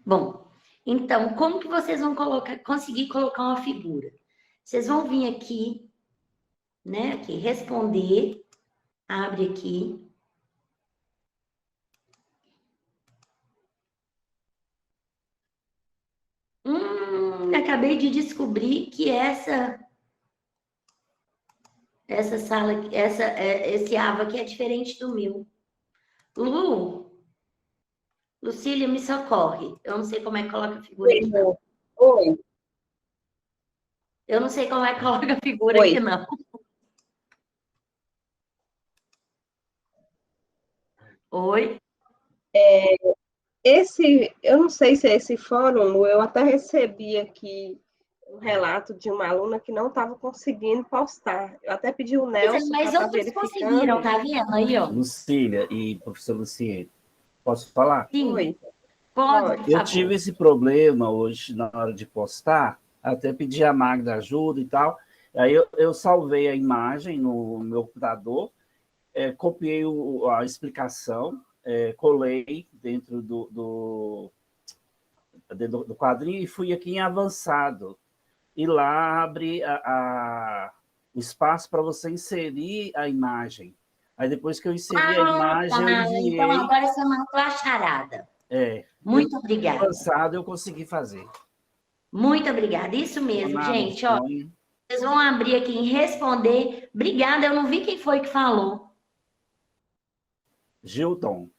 Bom, então, como que vocês vão conseguir colocar uma figura? Vocês vão vir aqui, né? Aqui, responder. Abre aqui. Acabei de descobrir que essa sala, esse aba aqui é diferente do meu. Lucília, me socorre. Eu não sei como é que coloca a figura aqui, não. Oi. Eu não sei como é que coloca a figura Oi. aqui, não. Oi? Eu não sei se é esse fórum, eu até recebi aqui um relato de uma aluna que não estava conseguindo postar. Eu até pedi o Nelson para Mas estar outros conseguiram, verificando. tá vendo aí, ó? Lucília e professor Luciene, posso falar? Sim, Oi. pode, por Eu favor. tive esse problema hoje na hora de postar, até pedi a Magda ajuda e tal. Aí eu salvei a imagem no meu computador, copiei a explicação, colei dentro do quadrinho e fui aqui em avançado. E lá abre o espaço para você inserir a imagem. Aí depois que eu inseri a imagem, eu enviei. Então agora você matou a charada. Muito obrigada. Avançado eu consegui fazer. Muito obrigada. Isso mesmo, gente. Ó, vocês vão abrir aqui em responder. Obrigada, eu não vi quem foi que falou. Gilton.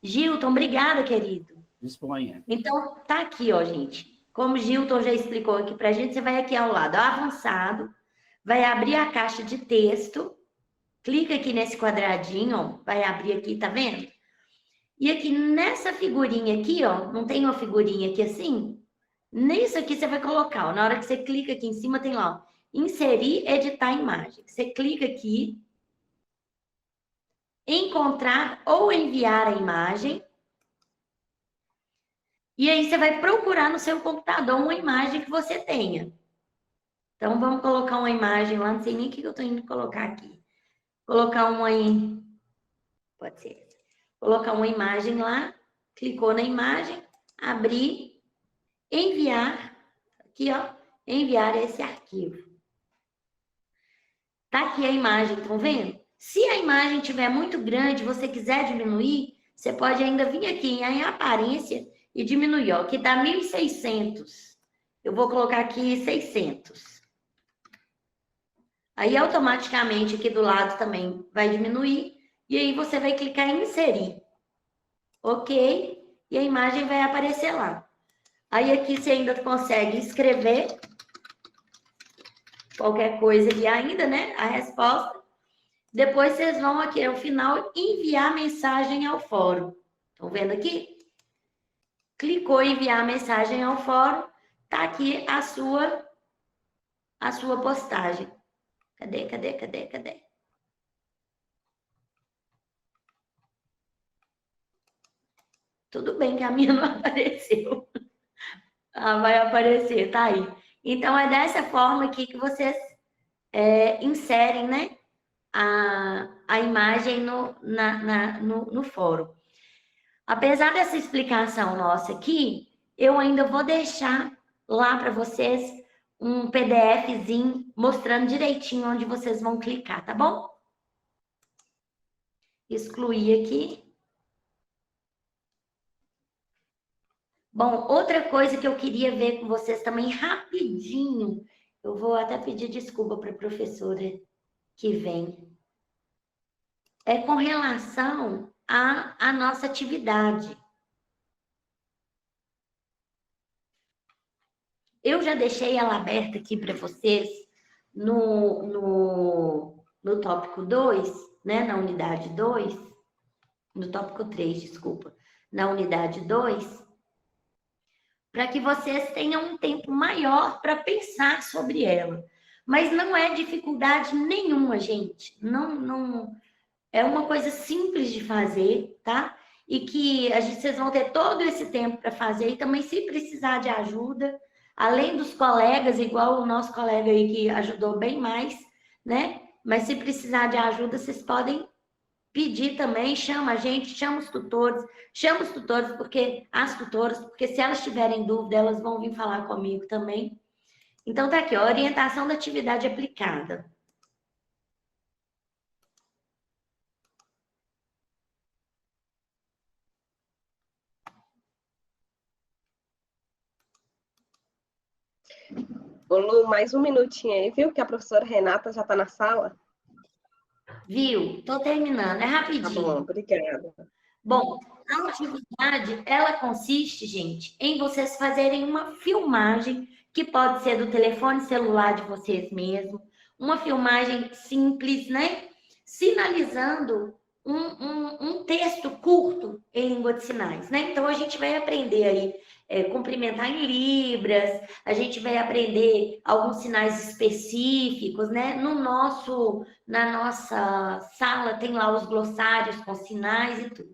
Gilton, obrigada, querido. Disponha. Então, tá aqui, ó, gente. Como o Gilton já explicou aqui pra gente, você vai aqui ao lado, avançado, vai abrir a caixa de texto, clica aqui nesse quadradinho, ó, vai abrir aqui, tá vendo? E aqui nessa figurinha aqui, ó, não tem uma figurinha aqui assim? Nisso aqui você vai colocar, ó, na hora que você clica aqui em cima, tem lá, ó, inserir, editar imagem. Você clica aqui, encontrar ou enviar a imagem. E aí você vai procurar no seu computador uma imagem que você tenha. Então, vamos colocar uma imagem lá, não sei nem o que eu estou indo colocar aqui. Colocar uma em... Pode ser. Colocar uma imagem lá, clicou na imagem, abrir, enviar, aqui ó, enviar esse arquivo. Tá aqui a imagem, estão vendo? Se a imagem estiver muito grande, você quiser diminuir, você pode ainda vir aqui em aparência e diminuir, ó, que dá 1.600. Eu vou colocar aqui 600. Aí, automaticamente, aqui do lado também vai diminuir. E aí, você vai clicar em inserir. Ok? E a imagem vai aparecer lá. Aí, aqui, você ainda consegue escrever qualquer coisa ali ainda, né? A resposta. Depois, vocês vão aqui, ao final, enviar mensagem ao fórum. Estão vendo aqui? Clicou em enviar mensagem ao fórum. Tá aqui a sua postagem. Cadê? Tudo bem que a minha não apareceu. Ah, vai aparecer, tá aí. Então, é dessa forma aqui que vocês inserem, né, a imagem no fórum. Apesar dessa explicação nossa aqui, eu ainda vou deixar lá para vocês um PDFzinho mostrando direitinho onde vocês vão clicar, tá bom? Excluir aqui. Bom, outra coisa que eu queria ver com vocês também rapidinho, eu vou até pedir desculpa para a professora que vem, é com relação à nossa atividade. Eu já deixei ela aberta aqui para vocês no tópico 2, né, na unidade 2, no tópico 3, desculpa, na unidade 2, para que vocês tenham um tempo maior para pensar sobre ela. Mas não é dificuldade nenhuma, gente. Não é uma coisa simples de fazer, tá? E que vocês vão ter todo esse tempo para fazer. E também, se precisar de ajuda, além dos colegas, igual o nosso colega aí que ajudou bem mais, né? Mas se precisar de ajuda, vocês podem pedir também, chama a gente, chama os tutores, porque as tutoras, porque se elas tiverem dúvida, elas vão vir falar comigo também. Então, tá aqui, ó, orientação da atividade aplicada. Ô, Lu, mais um minutinho aí, viu? Que a professora Renata já está na sala. Viu? Tô terminando, é rapidinho. Tá bom, obrigada. Bom, a atividade, ela consiste, gente, em vocês fazerem uma filmagem, que pode ser do telefone celular de vocês mesmos, uma filmagem simples, né? Sinalizando um texto curto em língua de sinais, né? Então, a gente vai aprender aí cumprimentar em libras, a gente vai aprender alguns sinais específicos, né? Na nossa sala tem lá os glossários com sinais e tudo.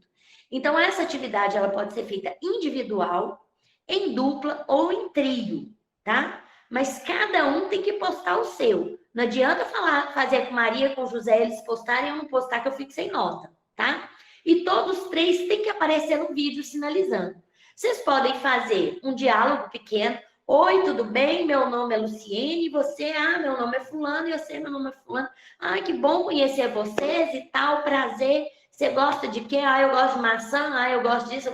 Então, essa atividade, ela pode ser feita individual, em dupla ou em trio, tá? Mas cada um tem que postar o seu. Não adianta fazer com Maria, com José, eles postarem e eu não postar, que eu fico sem nota, tá? E todos os três têm que aparecer no vídeo sinalizando. Vocês podem fazer um diálogo pequeno. Oi, tudo bem? Meu nome é Luciene. E você? Ah, meu nome é fulano. E você? Meu nome é fulano. Ah, que bom conhecer vocês e tal. Prazer. Você gosta de quê? Ah, eu gosto de maçã. Ah, eu gosto disso.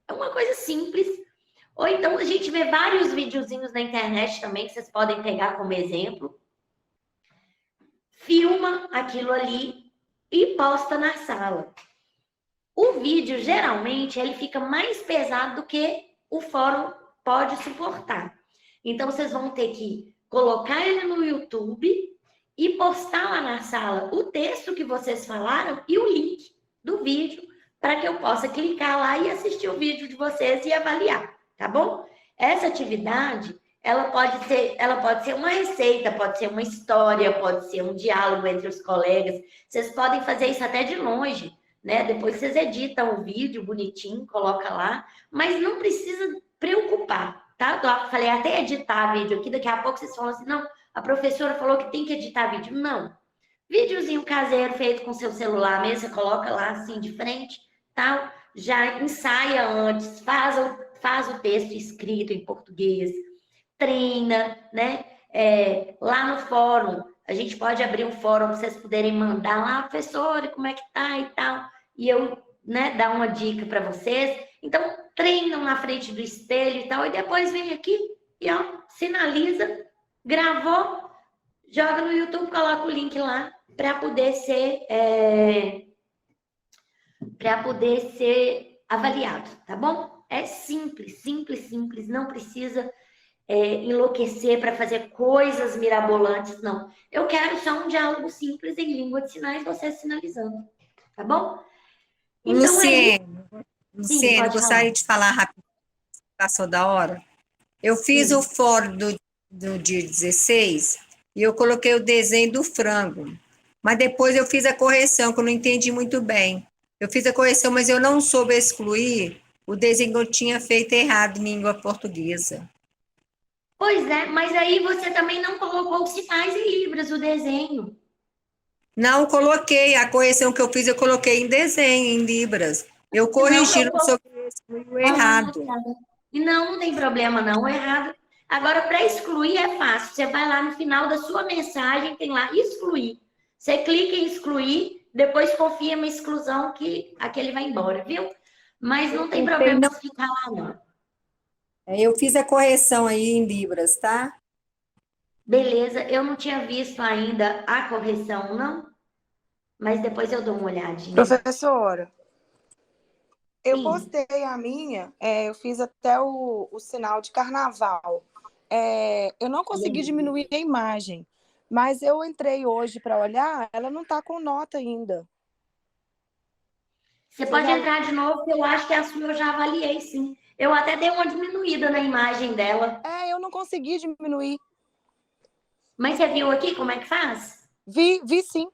É uma coisa simples. Ou então, a gente vê vários videozinhos na internet também, que vocês podem pegar como exemplo. Filma aquilo ali e posta na sala. O vídeo, geralmente, ele fica mais pesado do que o fórum pode suportar. Então, vocês vão ter que colocar ele no YouTube e postar lá na sala o texto que vocês falaram e o link do vídeo para que eu possa clicar lá e assistir o vídeo de vocês e avaliar, tá bom? Essa atividade, ela pode ser uma receita, pode ser uma história, pode ser um diálogo entre os colegas. Vocês podem fazer isso até de longe. né? Depois vocês editam o vídeo bonitinho, coloca lá, mas não precisa preocupar, tá? Eu falei até editar vídeo aqui, daqui a pouco vocês falam assim, não, a professora falou que tem que editar vídeo. Não. Videozinho caseiro feito com seu celular mesmo, você coloca lá assim de frente, tal, já ensaia antes, faz o texto escrito em português, treina, né? Lá no fórum, a gente pode abrir um fórum para vocês poderem mandar lá, professora, como é que tá e tal, e eu, né, dar uma dica para vocês. Então, treinam na frente do espelho e tal, e depois vem aqui e, ó, sinaliza, gravou, joga no YouTube, coloca o link lá para poder ser avaliado, tá bom? É simples, simples, simples, não precisa enlouquecer para fazer coisas mirabolantes, não. Eu quero só um diálogo simples em língua de sinais, você sinalizando, tá bom? Então, Luciene, pode gostaria falar. de falar rápido, passou da hora. Eu fiz o fórum do dia 16 e eu coloquei o desenho do frango, mas depois eu fiz a correção, que eu não entendi muito bem. Eu fiz a correção, mas eu não soube excluir o desenho que eu tinha feito errado em língua portuguesa. Pois é, mas aí você também não colocou os sinais em libras, o desenho. Não coloquei, a correção que eu fiz, eu coloquei em desenho, em libras. Eu corrigi, não soube excluir o errado. E não tem problema não, o errado. Agora, para excluir é fácil. Você vai lá no final da sua mensagem, tem lá excluir. Você clica em excluir, depois confirma a exclusão que aquele vai embora, viu? Mas não tem problema se ficar lá, não. Eu fiz a correção aí em libras, tá? Beleza, eu não tinha visto ainda a correção, não. Mas depois eu dou uma olhadinha. Professora, eu Sim. postei a minha, eu fiz até o sinal de carnaval. Eu não consegui diminuir a imagem, mas eu entrei hoje para olhar, ela não está com nota ainda. Você pode entrar de novo, que eu acho que a sua eu já avaliei, sim. Eu até dei uma diminuída na imagem dela. Eu não consegui diminuir. Mas você viu aqui como é que faz? Vi sim.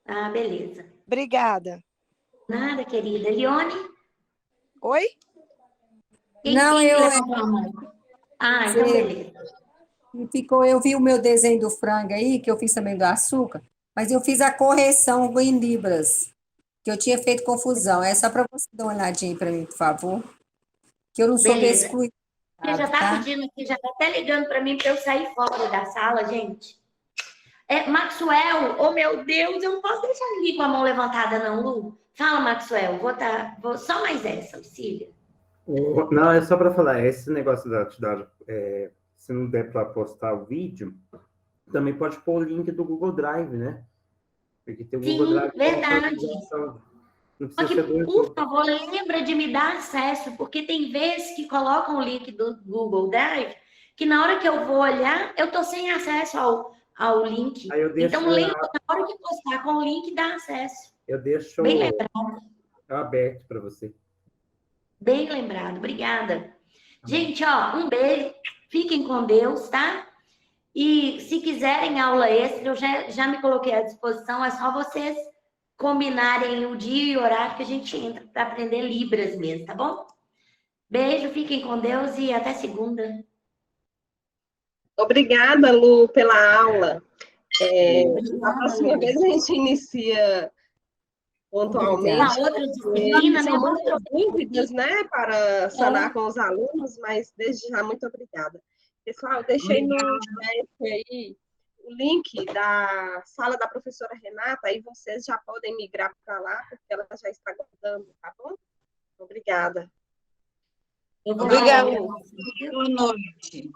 Ah, beleza. Obrigada. Nada, querida. Lione? Oi? Quem Não, eu... levantou a mão? Ah, então beleza. Eu vi o meu desenho do frango aí, que eu fiz também do açúcar, mas eu fiz a correção em libras, que eu tinha feito confusão. É só para você dar uma olhadinha para mim, por favor, que eu não soube Beleza. excluir. Você já está pedindo aqui, já está até ligando para mim para eu sair fora da sala, gente. Maxwell, oh meu Deus, eu não posso deixar ninguém com a mão levantada, não, Lu. Fala, Maxwell, vou só mais essa, Lucília. Não, é só para falar, esse negócio da atividade, se não der para postar o vídeo, também pode pôr o link do Google Drive, né? Porque tem o Google Drive. Sim, verdade. Não Só que, precisa ser por favor, lembra de me dar acesso, porque tem vezes que colocam o link do Google Drive, que na hora que eu vou olhar, eu tô sem acesso ao link. Aí eu deixo então, lembra, na hora que postar com o link, dá acesso. Eu deixo Bem lembrado. aberto para você. Bem lembrado, obrigada. Gente, ó, um beijo, fiquem com Deus, tá? E se quiserem aula extra, eu já me coloquei à disposição, é só vocês combinarem o dia e o horário que a gente entra para aprender Libras mesmo, tá bom? Beijo, fiquem com Deus e até segunda. Obrigada, Lu, pela aula. A próxima vez a gente inicia pontualmente. Uma outra disciplina, né? São muitas dúvidas, né, para sanar com os alunos, mas desde já, muito obrigada. Pessoal, eu deixei no chat aí o link da sala da professora Renata, aí vocês já podem migrar para lá, porque ela já está guardando, tá bom? Obrigada. Obrigada. Boa noite.